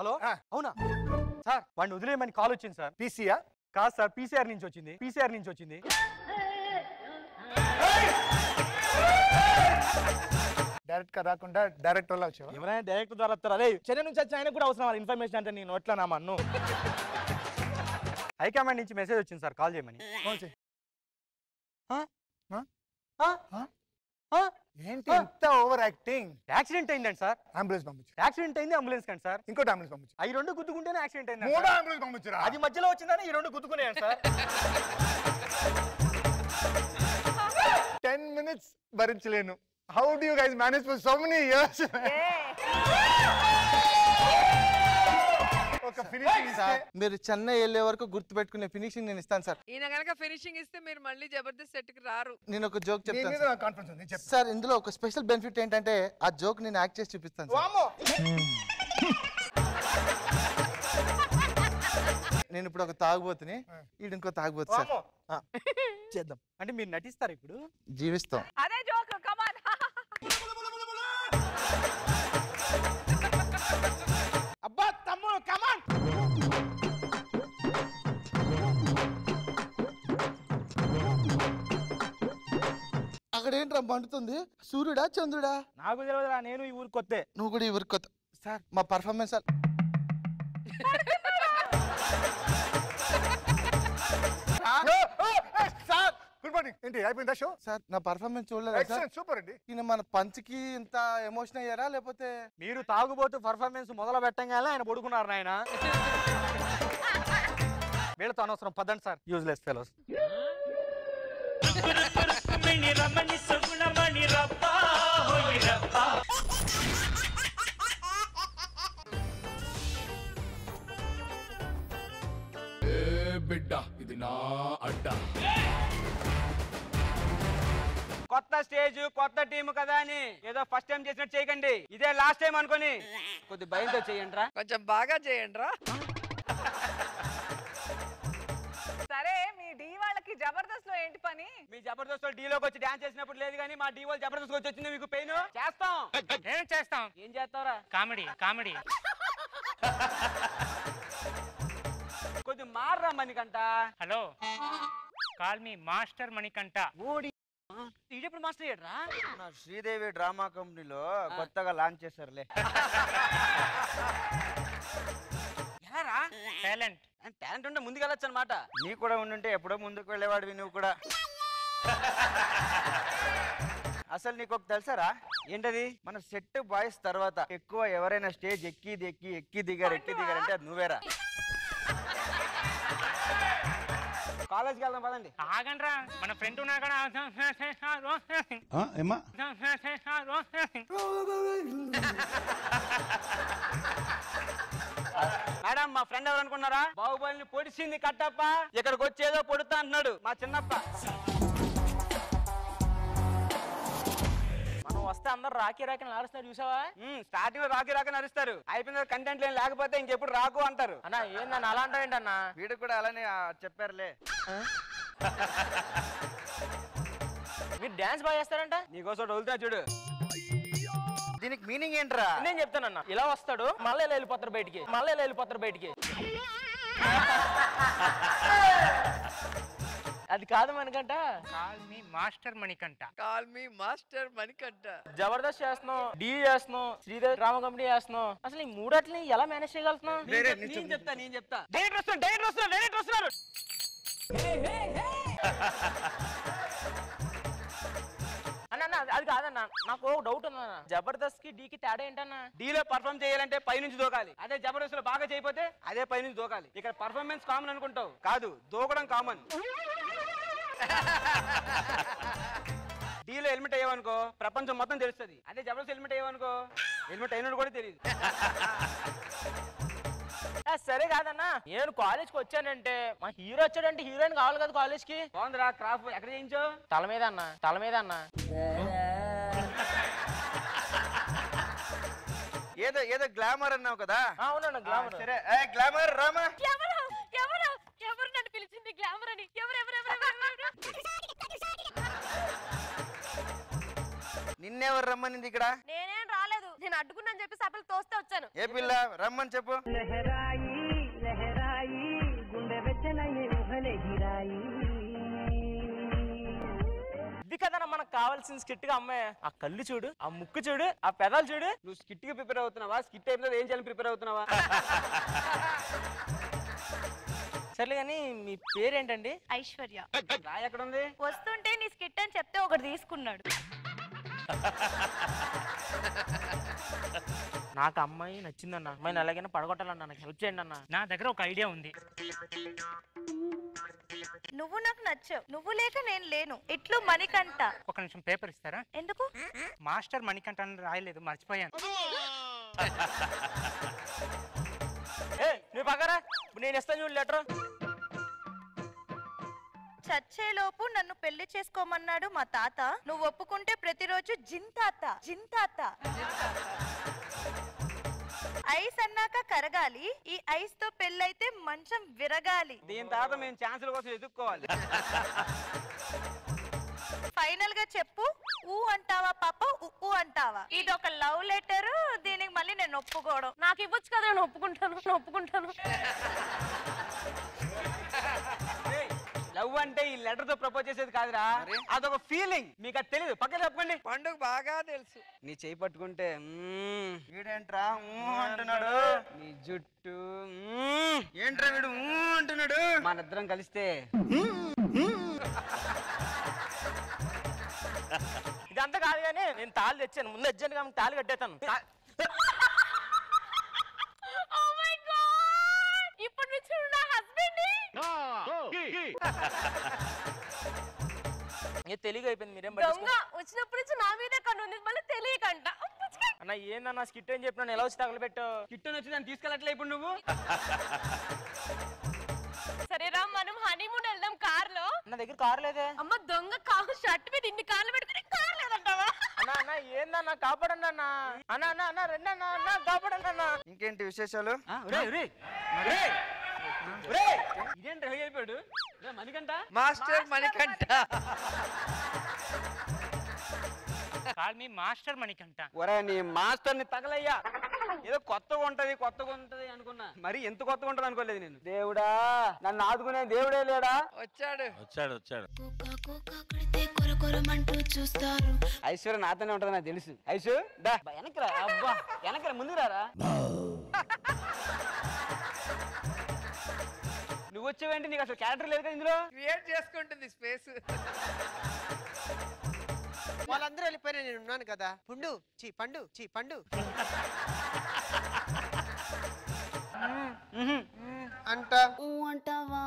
హలో అవునా సార్? వాడిని వదిలేయమని కాల్ వచ్చింది సార్. పీసీయా? కాదు సార్, పీసీఆర్ నుంచి వచ్చింది. డైరెక్ట్ గా రాకుండా డైరెక్టర్ వల్ల వచ్చావా? ఎవరైనా డైరెక్టర్ ద్వారా వస్తారు. అదే చెన్నై నుంచి వచ్చి ఆయన కూడా అవసరం ఇన్ఫర్మేషన్ అంటే నేను ఎట్లా నామన్ను. హైకమాండ్ నుంచి మెసేజ్ వచ్చింది సార్, కాల్ చేయమని. ఏంటి ఇంత ఓవర్ యాక్టింగ్? యాక్సిడెంట్ అయిందండి సార్. అంబులెన్స్ పంపించు. యాక్సిడెంట్ అయింది అంబులెన్స్ కండి సార్. ఇంకోటి అంబులెన్స్ పంపించు. అవి రెండు గుద్దుకుంటేనే యాక్సిడెంట్ అయింది. మూడో అంబులెన్స్ పంపించురా. అది మధ్యలో వచ్చిందని ఈ రెండు గుద్దుకునేయండి సార్. 10 minutes భరించలేను. How do you guys manage for so many years? ఒక ఫినిషింగ్ సార్ మీరు చెన్నై వెళ్ళే వరకు గుర్తు పెట్టుకునే ఫినిషింగ్ నేను ఇస్తాను సార్. ఈయన గనక ఫినిషింగ్ ఇస్తే మీరు మళ్ళీ జబర్దస్త్ సెట్ కి రారు. నేను ఒక జోక్ చెప్తాను కాన్ఫిడెన్స్ సార్. ఇందులో ఒక స్పెషల్ బెనిఫిట్ ఏంటంటే ఆ జోక్ నేను యాక్ట్ చేసి చూపిస్తాను సార్. నేను ఇప్పుడు ఒక తాగుబోతుని, ఈడు ఇంకో తాగుబోతు సార్. చేద్దాం. అంటే మీరు నటిస్తారు ఇప్పుడు? జీవిస్తాం. అదే జోక్. కమాన్. అబ్బా తమ్ముడు కమాన్. అక్కడ ఏంట్రా మండుతుంది? సూర్యుడా చంద్రుడా? నాకు తెలియదురా, నేను ఈ ఊరికి కొత్తే. నువ్వు కూడా ఈ ఊరికి కొత్త సార్. మా performance sir. Sir good morning. ఏంటి అయిపోయిందా షో? సార్ నా పర్ఫార్మెన్స్ చూడలేదు సార్. ఎక్సలెంట్, సూపర్ అండి. ఈయన మన పంచ్కి ఇంత ఎమోషన్ అయ్యారా లేకపోతే? మీరు తాగుబోతు పర్ఫార్మెన్స్ మొదలు పెట్టంగానే ఆయన పడుకున్నారు నాయన. వీళ్ళతో అనవసరం, పదండి సార్. Useless fellows. బిడ్డ ఇది నా అడ్డా. కొత్త స్టేజ్ కొత్త టీం కదా అని ఏదో ఫస్ట్ టైం చేసినట్టు చేయకండి. ఇదే లాస్ట్ టైం అనుకోని కొద్ది భయంతో చేయండి రా. కొంచెం బాగా చేయండి రా. సరే మీ డి వాళ్ళకి జబర్దస్త్ లో ఏంటి పని? మీ జబర్దస్త్ వాళ్ళు డీలోకి వచ్చి డాన్స్ చేసినప్పుడు లేదు కానీ మా డీ వాళ్ళు జబర్దస్త్ వచ్చి వచ్చింది మీకు పెయిన్. చేస్తాం. ఏం చేస్తాం? ఏం చేస్తావురా? Comedy comedy. కొద్ది మార్రా Manikanta. Hello, call me master Manikanta. ఓడి ఇప్పుడు మాస్టర్ అయ్యాడ్రా. శ్రీదేవి డ్రామా కంపెనీలో కొత్తగా లాంచ్ చేశారులే. ఎలారా? టాలెంట్. టాలెంట్ ఉంటే ముందుకు వెళ్ళొచ్చు అనమాట. నీ కూడా ఉండుంటే ఎప్పుడో ముందుకు వెళ్ళేవాడివి నువ్వు కూడా. అసలు నీకు ఒక తెలుసారా? ఏంటది? మన సెట్ బాయ్స్ తర్వాత ఎక్కువ ఎవరైనా స్టేజ్ ఎక్కి దిగారంటే అది నువ్వేరా. కాలేజ్కి వెళ్దాం పదండి. ఆగండ్రా, మన ఫ్రెండ్ ఉన్నా కూడా. మేడం మా ఫ్రెండ్ ఎవరు అనుకున్నారా? బాహుబలిని పొడిచింది కట్టప్ప, ఇక్కడికి వచ్చేదో పొడుతా అంటున్నాడు మా చిన్నప్ప. మనం వస్తే అందరు రాకీ నడుస్తారు చూసావా? స్టార్టింగ్ లో రాకీ నడుస్తారు, అయిపోయిన కంటెంట్ లేకపోతే ఇంకెప్పుడు రాకు అంటారు. అన్నా ఏందన్నా అలా అంటావు ఏంటన్నా? వీడు కూడా అలానే చెప్పారులే. మీరు డాన్స్ బాగా చేస్తారంట. నీకోసం వదులుతా చూడు. దీనికి మీనింగ్ ఏంట్రా? నేను చెప్తానన్నా. ఇలా వస్తాడు, మళ్ళీ ఇలా వెళ్ళిపోతారు బయటికి. అది కాదు Manikanta. Call me master Manikanta. Jabardasth చేస్తున్నావు, డీ చేస్తున్నావు, శ్రీదేవి డ్రామా కంపెనీ చేస్తున్నావు. అసలు ఈ మూడట్లని ఎలా మేనేజ్ చేయగలుగుతున్నావు? నేను చెప్తా. డైరెక్టర్ వస్తున్నారు. అన్న అది కాదన్నా, నాకు డౌట్ ఉందన్న. జబర్దస్త్ కి డీకి తేడా ఏంటన్నా? డీలో పర్ఫార్మ్ చేయాలంటే పైనుంచి దూకాలి. అదే జబర్దస్త్ లో బాగా చేయకపోతే అదే పైనుంచి దూకాలి. ఇక్కడ పర్ఫార్మెన్స్ కామన్ అనుకుంటావు, కాదు దూకడం కామన్. డీలో హెల్మెట్ అయ్యావనుకో ప్రపంచం మొత్తం తెలుస్తుంది. అదే జబర్దస్త్ హెల్మెట్ అయ్యావనుకో హెల్మెట్ అయినట్టు కూడా తెలియదు. సరే కాదన్నా, నేను కాలేజ్కి వచ్చానంటే మా హీరో వచ్చాడంటే హీరోయిన్ కావాలి కదా కాలేజ్ కి. బాగుందిరా క్రాఫ్. ఎక్కడ చేయించు? తల మీద అన్న. ఏదో గ్లామర్ అన్నావు కదా? అవునన్నా గ్లామర్. సరే గ్లామర్ రామా. ఎవరు నన్ను పిలిచింది గ్లామర్ అని? నిన్నెవరు రమ్మనింది ఇక్కడ? నేనేం రాలేదు, నేను అడ్డుకున్నాను చెప్పి సభలు తోస్తే వచ్చాను. ఏ పిల్ల రమ్మని చెప్పు. ఇది కదన్నా మనకు కావాల్సిన స్కిట్ గా అమ్మాయి. ఆ కళ్ళు చూడు, ఆ ముక్కు చూడు, ఆ పెదాలు చూడు. నువ్వు స్కిట్ కి ప్రిపేర్ అవుతున్నావా? స్కిట్ అయిపోతే ఏం చేయాలని ప్రిపేర్ అవుతున్నావా? సర్లే కానీ మీ పేరేంటండి? ఐశ్వర్య. రాయి ఎక్కడ ఉంది? వస్తుంటే నీ స్కిట్ అని చెప్తే ఒకటి తీసుకున్నాడు. నాకు అమ్మాయి నచ్చిందన్న, అమ్మాయిని ఎలాగైనా పడగొట్టాలన్నా, నాకు హెల్ప్ చేయండి అన్న. నా దగ్గర ఒక ఐడియా ఉంది. నువ్వు నాకు నచ్చావు, నువ్వు లేక నేను లేను. ఇట్లు మణికంఠ. ఒక నిమిషం పేపర్ ఇస్తారా? ఎందుకు? మాస్టర్ మణికంఠ అని రాయలేదు, మర్చిపోయాను. నువ్వు పక్కరా, నేను ఇస్తాను చూడు లెటర్. చచ్చేలోపు నన్ను పెళ్లి చేసుకోమన్నాడు మా తాత. నువ్వు ఒప్పుకుంటే ప్రతిరోజు జింతాత జింతాత. ఐస్ అన్నాక కరగాలి, ఈ ఐస్ తో పెళ్ళైతే మంచం విరగాలి. దీని తర్వాత మేము ఛాన్సుల కోసం ఎదుక్కోవాలి. ఫైనల్ గా చెప్పు, ఊ అంటావా పాప, ఉ అంటావా? ఇది ఒక లవ్ లెటర్, దీనికి మళ్ళీ నేను ఒప్పుకోవడం. నాకు ఇవ్వచ్చు కదా, నేను ఒప్పుకుంటాను. లవ్ అంటే ఈ లెటర్ తో ప్రపోజ్ చేసేది కాదురా, అదొక ఫీలింగ్. మీకు అది తెలియదు, పక్కన చెప్పుకోండి. పండుగ బాగా తెలుసు. నీ చేయి పట్టుకుంటే వీడేంట్రా అంటున్నాడు, నీ జుట్టు ఏంట్రా వీడు అంటున్నాడు, మనిద్దరం కలిస్తే ఇదంతా కాదు కానీ నేను తాళి తెచ్చాను, ముందు వచ్చాను కాబట్టి తాళి కట్టేస్తాను. ఇప్పుడు నుంచి నా హస్బెండ్ తెలుగు అయిపోయింది. మీరేం దొంగ వచ్చినప్పటి నుంచి నా మీదే కన్ను ఉంది, మళ్ళీ తెలియకంట. అన్న ఏందన్నా స్కిట్ అని చెప్పినా ఎలా వచ్చి తగలబెట్టు. కిట్ అని వచ్చి దాన్ని తీసుకెళ్ళట్లే ఇప్పుడు నువ్వు. సరేరా మనం హనీమూన్ వెళ్దాం కార్ లో. నా దగ్గర కార్ లేదే. అమ్మ దొంగ కారు షర్ట్ మీద ఇన్ని కార్లు పెట్టుకుని కార్ లేదంటావా? అన్న అన్న ఏందన్నా కాపాడండి అన్న. అన్న అన్న అన్న రండి అన్న, అన్న కాపాడండి అన్న. ఇంకేంటి విశేషాలు? ఇదేంటి అయిపోయాడు Manikanta, master Manikanta. Call me master Manikanta. ఒరే నీ మాస్టర్ ని తగలయ్యా, ఏదో కొత్తగా ఉంటది అనుకున్నా, మరి ఎంత కొత్తగా ఉంటది అనుకోలేదు నేను. దేవుడా, నన్ను ఆదుకునే దేవుడే లేడా? వచ్చాడు. ఐశ్వర్య నాతోనే ఉంటది నాకు తెలుసు. ఐశ్వ దా వెనకరా, అబ్బా వెనకరా, ముందు రారా. నువ్వు వచ్చావేంటి, నీకు అసలు క్యారెక్టర్ లేదు కదా ఇందులో. క్రియేట్ చేసుకుంటుంది స్పేస్. వాళ్ళందరూ వెళ్ళిపోయినా నేను ఉన్నాను కదా. పండు అంట అంటావా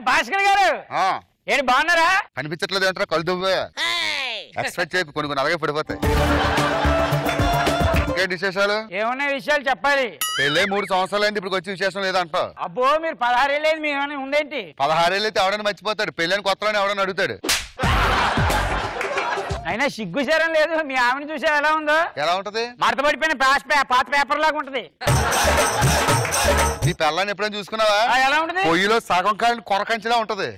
భాస్కర్ గారు ఏంటి బాగున్నారా? కనిపించట్లేదు ఏంట్రా, కళ్ళు దువ్వే. ఎక్స్పెక్ట్ చేయకు, కొన్ని అలాగే పడిపోతాయి. ఇంకేంటి విశేషాలు? ఏమన్నా విషయాలు చెప్పాలి. పెళ్ళే 3 సంవత్సరాలు అయింది, ఇప్పుడు వచ్చే విశేషం లేదంటావు. అబ్బో మీరు 16 ఏళ్ళు మీ ఏమైనా ఉందేంటి? 16 ఏళ్ళు అయితే ఎవడైనా మర్చిపోతాడు, పెళ్ళని కొత్తలోనే ఎవడని అడుగుతాడు. అయినా సిగ్గుచారం లేదు, మీ ఆమెను చూసా ఎలా ఉందో. ఎలా ఉంటది? మడత పడిపోయిన పాత పేపర్ లాగా ఉంటది. నీ పెళ్ళాన్ని ఎప్పుడైనా చూసుకున్నావా? ఎలా ఉంటది? పొయ్యిలో సగం కాయలు కొరకంచిలా ఉంటది.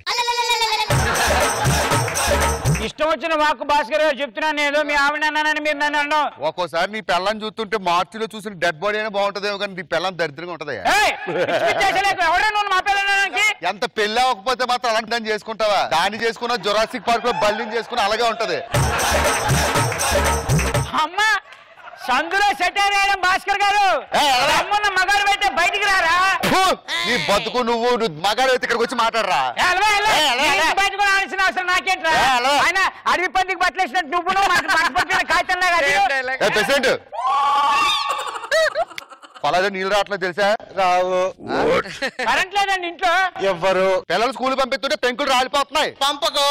ఇష్టం వచ్చిన వాక్కు భాస్కర్ గారు చెప్తున్నాను, ఏదో మీ ఆవిడ అన్నానని మీరు నన్ను అన్నావు. ఒక్కోసారి నీ పెళ్ళాన్ని చూస్తుంటే మార్చిలో చూసిన డెడ్ బాడీ అయినా బాగుంటదేమో, కానీ నీ పెళ్ళం దరిద్రంగా ఉంటది. ఎంత పెళ్ళి అవ్వకపోతే మాత్రం అలాంటి దాన్ని చేసుకుంటావా? దాన్ని చేసుకున్న జొరాసిక్ పార్క్ లో బల్లిని చేసుకుని అలాగే ఉంటది. అమ్మా సందులో సెటర్ వేయడం భాస్కర్ గారు, అమ్మున్న మగాడు అయితే బయటికి రారా? నీ బతుకు, నువ్వు మగాడు అయితే ఇక్కడికి వచ్చి మాట్లాడరా. బయట కూడా ఆడాల్సిన అవసరం నాకేంట్రా? ఆయన అడవి పందికి బట్టలేసినట్టు నువ్వు కాగితం పేషెంట్ పొలాలో నీళ్ళు రావట్లేదు తెలుసా? రావు. కరెంట్ లేదండి ఇంట్లో. ఎవ్వరు పిల్లలు స్కూల్ పంపిస్తుంటే పెంకులు రాలిపోతున్నాయి. పంపకు.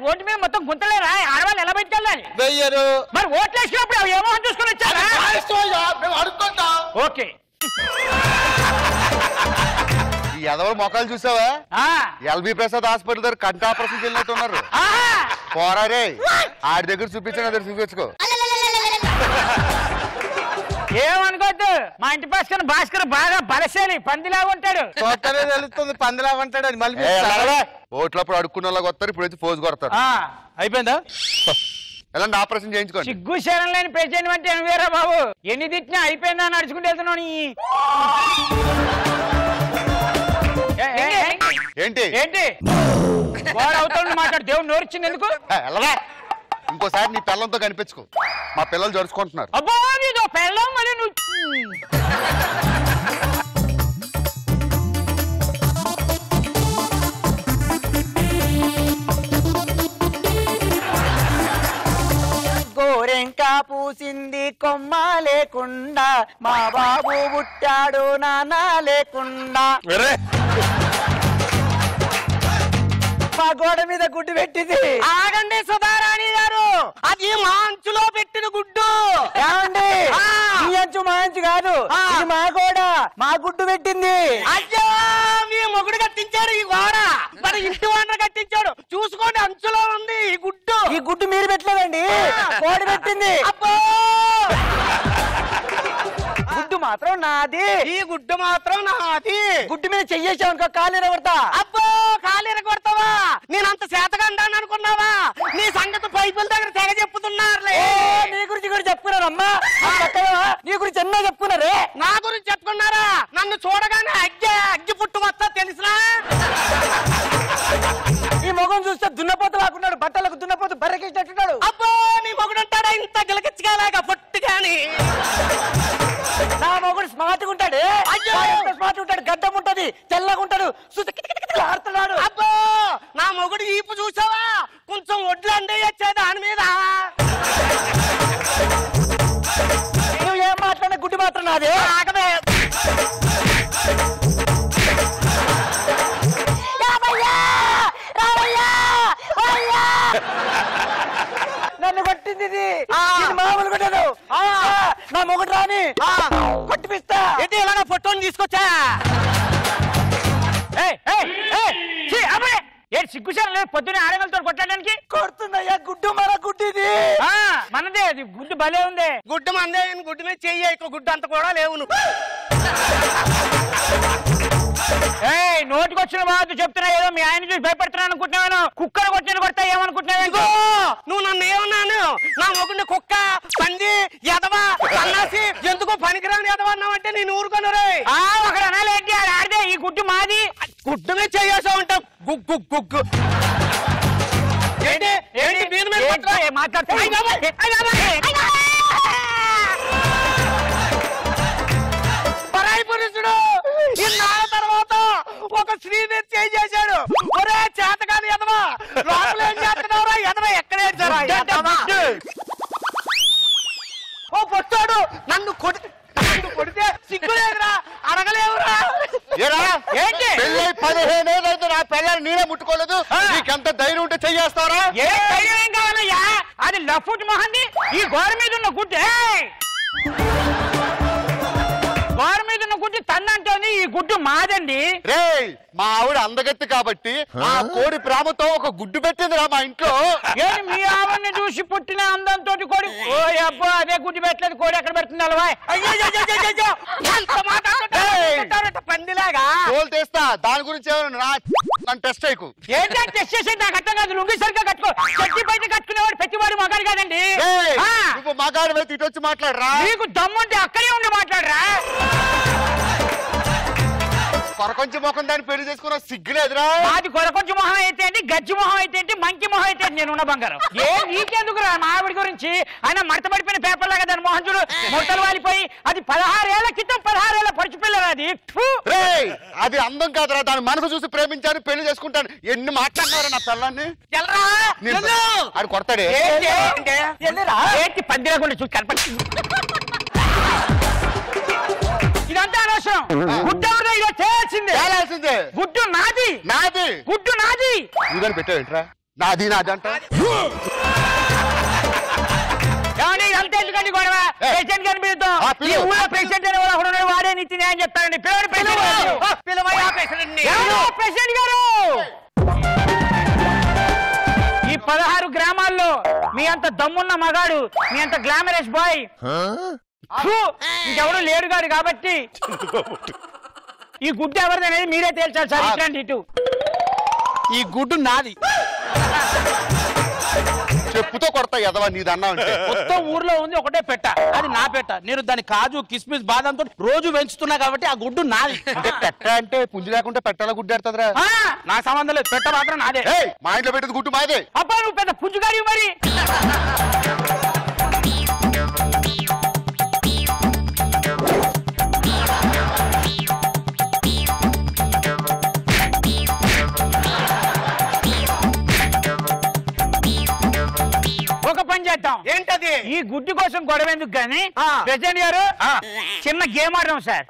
రోడ్డు మీద మొత్తం గుంతలేరా? ఆడవాళ్ళు ఎలా బయటకు వెళ్ళాలి? వెయ్యరు. మరి ఓట్లు వేసినప్పుడు ఏమో చూసుకుని వచ్చారా? అడుక్కుంటాం. ఓకే. ఈ ఎదవరు మొక్కలు చూసావా? ఎల్బి ప్రసాద్ హాస్పిటల్ దగ్గర కంటి ఆపరేషన్ వెళ్ళినట్టున్నారు. పోరారే, ఆడి దగ్గర చూపించాను, దగ్గర చూపించుకో. ఏమనుకోద్దు, మా ఇంటి భాస్కర్ బాగా బలశాలి, పందిలాగా ఉంటాడు. తెలుస్తుంది పందిలాగా ఉంటాడు అని. మళ్ళీ ఓట్లప్పుడు అడుక్కున్న వాళ్ళకి వస్తారు, ఇప్పుడు వచ్చి ఫోజు కొడతారు. అయిపోయిందా? ఎలాంటి ఆపరేషన్ చేయించుకోండి. సిగ్గు శరం లేని పేషెంట్ అంటే నువ్వేరా బాబు. ఎన్ని తిట్టినా అయిపోయిందా నడుచుకుంటూ వెళ్తున్నావు. ఏంటి ఏంటి వాడు అవుతాడు మాట్లాడు, దేవుడు నోరిచ్చింది ఎందుకు? ఇంకోసారి నీ పిల్లలతో కనిపించుకో, మా పిల్లలు జరుచుకుంటున్నారు. అబ్బో నీదో పెళ్ళం మరి నువ్వు. గోరెంకా పూసింది కొమ్మ లేకుండా, మా బాబు పుట్టాడు నాన్న లేకుండా. మా గోడ మీద గుడ్డు పెట్టింది. ఆగండి సుధారాణి గారు, అది మా అంచులో పెట్టిన గుడ్డు. ఏమండి ఈ అంచు మా అంచు కాదు, ఇది మా గోడ, మా గుడ్డు పెట్టింది. అయ్యో మీ మొగుడు కట్టించాడు ఈ గోడ, మరి ఇంటి వాటర్ కట్టించాడు. చూసుకోండి అంచులో ఉంది ఈ గుడ్డు. ఈ గుడ్డు మీరు పెట్టలేదండి, గోడ పెట్టింది. అబ్బో గుడ్డు మాత్రం నాది. ఈ గుడ్డు మాత్రం నాది. గుడ్డు మీద చెయ్యేసావు అనుకో కాలు కొడతా. అబ్బో కాలు కొడతావా? నేనంత శాతగా అంటాను అనుకున్నావా? నీ సంగతి పైపుల దగ్గర తెగ చెప్పుతున్నారులే. నీ గురించి కూడా చెప్పుకున్నారమ్మా, నీ గురించి ఎన్నో చెప్పుకున్నారే. నా గురించి చెప్పుకున్నారా? నన్ను చూడగానే అగ్గి పుట్టు వస్తా తెలిసినా? ఈ మొగం చూస్తే దున్నపోతు లాక్కున్నాడు, బట్టలకు దున్నపోతు బర్రెకిచ్చినట్టున్నాడు. అబ్బో నీ మొగుడు అంటాడా ఇంత గిలకిచ్చగాలాగా పొట్టు గాని? నా మొగుడు స్మార్ట్ ఉంటాడు, స్మార్ట్ ఉంటాడు, గడ్డం ఉంటది, తెల్లగా ఉంటాడు, ఆడుతున్నాడు. అబ్బో నా మొగుడు ఈపు చూసావా? కొంచెం ఒడ్లు అందేయచ్చే దాని మీద. నువ్వు ఏం మాట్లాడినా గుడ్డు మాత్రం నాది. ఆగమే నన్ను కొట్టింది ఇది. మామూలు కొట్టాను. నా మొగుడు రాని కొట్టిపిస్తా. ఏంటి ఇలాగా ఫోటోని తీసుకొచ్చా? సిగ్గుశాలు లేదు పొద్దున్నే ఆడగలతో కొట్టడానికి. కొడుతుందయ్యా గుడ్డు, మన గుడ్డు ఇది. మనదే అది, గుడ్డు భలే ఉంది. గుడ్డు మందే, గుడ్డు మీద చెయ్యి, గుడ్డు అంత కూడా లేవు నువ్వు. నోటికి వచ్చిన బాధ చెప్తున్నా, ఏదో మీ ఆయన చూసి భయపడుతున్నాను అనుకుంటున్నాను. కుక్కను కొట్టిన కొడతా ఏమనుకుంటున్నావు? నువ్వు నన్ను ఏమన్నాను? నా మొగుడిని కుక్క, పంది, ఎదవ, సన్నాసి, ఎందుకో పనికిరాని ఎదవ అన్నావంటే నేను ఊరుకోను. ఒకడు అనాలేంటి, అది ఆడితే ఈ గుడ్డు మాది. గుడ్డు మీద చేసా ఉంటాం. గుగ్గు గుగ్గు ఏంటి ఏంటి మీరు మాట్లాడుతున్నా? పరాయి పురుషుడు ఇన్నాళ్ళ తర్వాత ఒక స్త్రీ మీద చేశాడు. ఒరే చేతకాని ఎదవా, లోపల ఏం చేస్తున్నావురా? ఎదవ ఎక్కడ ఏడ్చారా? ఓ పొట్టాడు నన్ను కొడితే సిగ్గులేదురా, అడగలేవురా. ఏంటి 15 ఏళ్ళైతే నా పిల్లలు నేనే ముట్టుకోలేదు, నీకెంత ధైర్యం ఉంటే చెయ్యేస్తారా? ఏ ధైర్యం ఏం కావాలయ్యా? అది లఫుట్ మొహంది, ఈ గోడ మీద ఉన్న గుడ్డు. గోడ మీద ఉన్న గుడ్డు తన్నంటోంది, ఈ గుడ్డు మాదండి. రే మా ఆవిడ అందగత్తి కాబట్టి ఆ కోడి ప్రేమతో ఒక గుడ్డు పెట్టిందిరా మా ఇంట్లో. మీ ఆవిడని చూసి పుట్టిన అందంతో కోడి. ఓ అబ్బో అదే గుడ్డు పెట్టలేదు, కోడి ఎక్కడ పెడుతుంది అలవాయ్? పందిలాగా తీస్తా, దాని గురించి నన్ను టెస్ట్ అయ్యకు. ఏంటంటే టెస్ట్ చేసేది నాకు అర్థం కాదు. లుంగి సరిగ్గా కట్టుకో, చెట్టి బయట కట్టుకునేవాడు పెట్టివాడు మగాడు కాదండి. నువ్వు మగాడు వైపు ఇటు వచ్చి మాట్లాడరా. నీకు దమ్ముంటే అక్కడే ఉండి మాట్లాడరా. కొరకొంచి మొహం దాన్ని పెళ్లి చేసుకున్న సిగ్గులేదురా. అది కొరకొంచి మొహం అయితే ఏంటి, గజ్జి మొహం అయితే ఏంటి, మంకి మొహం అయితే నేనున్న బంగారం. ఏ నీకెందుకురా మా ఆవిడ గురించి? ఆయన మడత పడిపోయిన పేపర్ లాగా దాని మొహం చూడు, ముట్టలు వాలిపోయి. అది 16 ఏళ్ల క్రితం 16 ఏళ్ల పడుచు పిల్లరా అది. అది అందం కాదురా, దాని మనసు చూసి ప్రేమించాను, పెళ్లి చేసుకుంటాను. ఎన్ని మాట్లాడినారా నా పిల్లాన్ని? అది కొడతాడే ఏంటి పందిరాకుండా చూసి కనపడి. ఇదంతా అనవసరం. గుడ్డు ఎవరిదో ఇదో చేయాల్సిందే. గుడ్డు నాది, నాది గుడ్డు నాది. ఇదని పెట్టావేంట్రా? నాది నాది అంట. అంతే ఎందుకండి గొడవ? ప్రెసిడెంట్ గారిని పిలుద్దాం. ఈ ఊళ్ళో ప్రెసిడెంట్ అని ఒకడు ఉన్నాడు, వాడే నీతి న్యాయం చెప్తాడండి. ప్రెసిడెంట్ గారు, ఈ 16 గ్రామాల్లో మీ అంత దమ్మున్న మగాడు, మీ అంత గ్లామరస్ బాయ్ ఇంకెవరు లేడు గాడు కాబట్టి ఈ గుడ్డు ఎవరిది అనేది మీరే తేల్చాలి సార్. ఇట్లాంటి ఇటు ఈ గుడ్డు నాది. చెప్పుతో కొడతా ఎదవా నీదన్నా అంటే మొత్తం ఊర్లో ఉంది ఒకటే పెట్ట, అది నా పెట్ట. నేను దాని కాజు కిస్మిస్ బాదంతో రోజు పెంచుతున్నా కాబట్టి ఆ గుడ్డు నాది. అంటే పెట్ట అంటే పుంజు లేకుంటే పెట్టాల గుడ్డెడతారా? నా సంబంధం లేదు, పెట్ట మాత్రం నాదే. మా ఇంట్లో పెట్టేది గుడ్డు మాదే. అబ్బా నువ్వు పెద్ద పుంజుగాడి మరి. ఒక పని చేద్దాం. ఏంటది? ఈ గుడ్డు కోసం గొడవ ఎందుకు గాని ప్రెసిడెంట్ గారు చిన్న గేమ్ ఆడదాం సార్.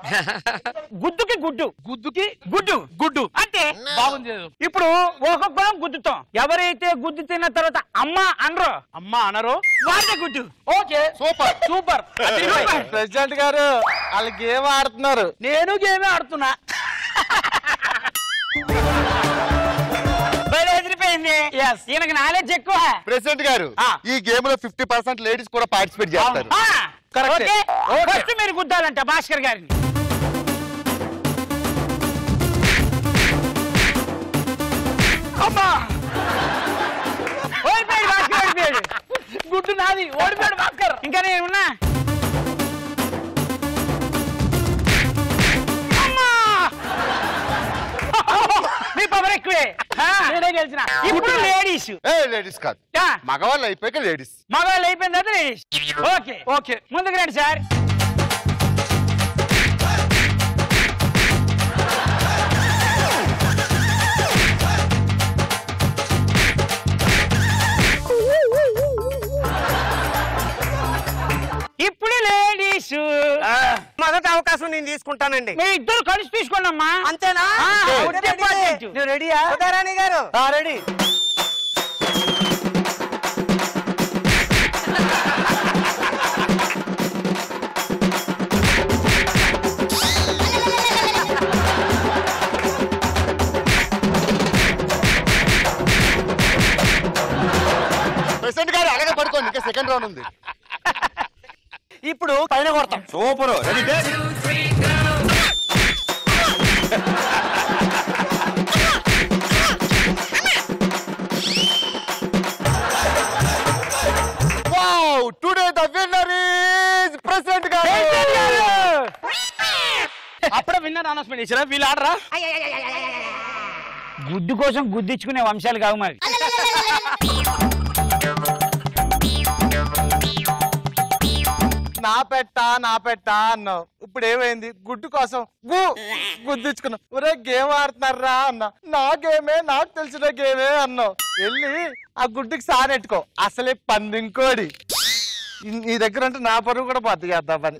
గుడ్డుకి గుడ్డు, గుడ్డుకి గుడ్డు, గుడ్డు అంటే బాగుంది. ఇప్పుడు ఒక్కొక్కరం గుద్దుతాం. ఎవరైతే గుద్దు తిన్న తర్వాత అమ్మ అనరో, అమ్మ అనరు, వాడే గుడ్డు. Okay super super. ప్రెసిడెంట్ గారు వాళ్ళు గేమ్ ఆడుతున్నారు, నేను గేమే ఆడుతున్నా. ఈయనకి నాలెడ్జ్ ఎక్కువ. ప్రెసిడెంట్ గారు ఈ గేమ్ లో 50% లేడీస్ కూడా పార్టిసిపేట్ చేస్తారు. ఫస్ట్ మీరు గుద్దాలంట భాస్కర్ గారిని. అమ్మా ఓడిపోయాడు భాస్కర్, ఓడిపోయాడు. గుడ్డు నాది, ఓడిపోయాడు భాస్కర్. ఇంకా నేను ఉన్నా. మీ పవర్ ఎక్కువే, నేనే గెలిచిన. ఇప్పుడు లేడీస్. లేడీస్ కాదు, మగవాళ్ళు అయిపోయాక లేడీస్. మగవాళ్ళు అయిపోయిన తర్వాత లేడీస్. ఓకే ఓకే, ముందుకు రండి సార్. ఇప్పుడు లేడీస్. మొదటి అవకాశం నేను తీసుకుంటానండి. మీ ఇద్దరు కలిసి తీసుకోండి అమ్మా. అంతేనా? నువ్వు రెడీయా? రాణి గారు రెడీ. ప్రెసిడెంట్ గారు అలాగే పడుకోండి, ఇంకా సెకండ్ రౌండ్ ఉంది. ఇప్పుడు పైన కొడతాం. Super. Wow, today the winner is president గారు. అప్పుడే విన్నర్ అనౌన్స్మెంట్ చేసిరా, వీళ్ళు ఆడరా? గుడ్డు కోసం గుద్దించుకునే వంశాలు కావు మరి. నా పెట్ట అన్నావు, ఇప్పుడు ఏమైంది? గుడ్డు కోసం గుద్దించుకున్నావు. ఒరే గేమ్ ఆడుతున్నారా అన్నా, నా గేమే, నాకు తెలిసిన గేమే అన్నావు. వెళ్ళి ఆ గుడ్డుకి సానెట్టుకో, అసలే పందింకోడి. నీ దగ్గర అంటే నా పరువు కూడా బతికేద్దాం పని.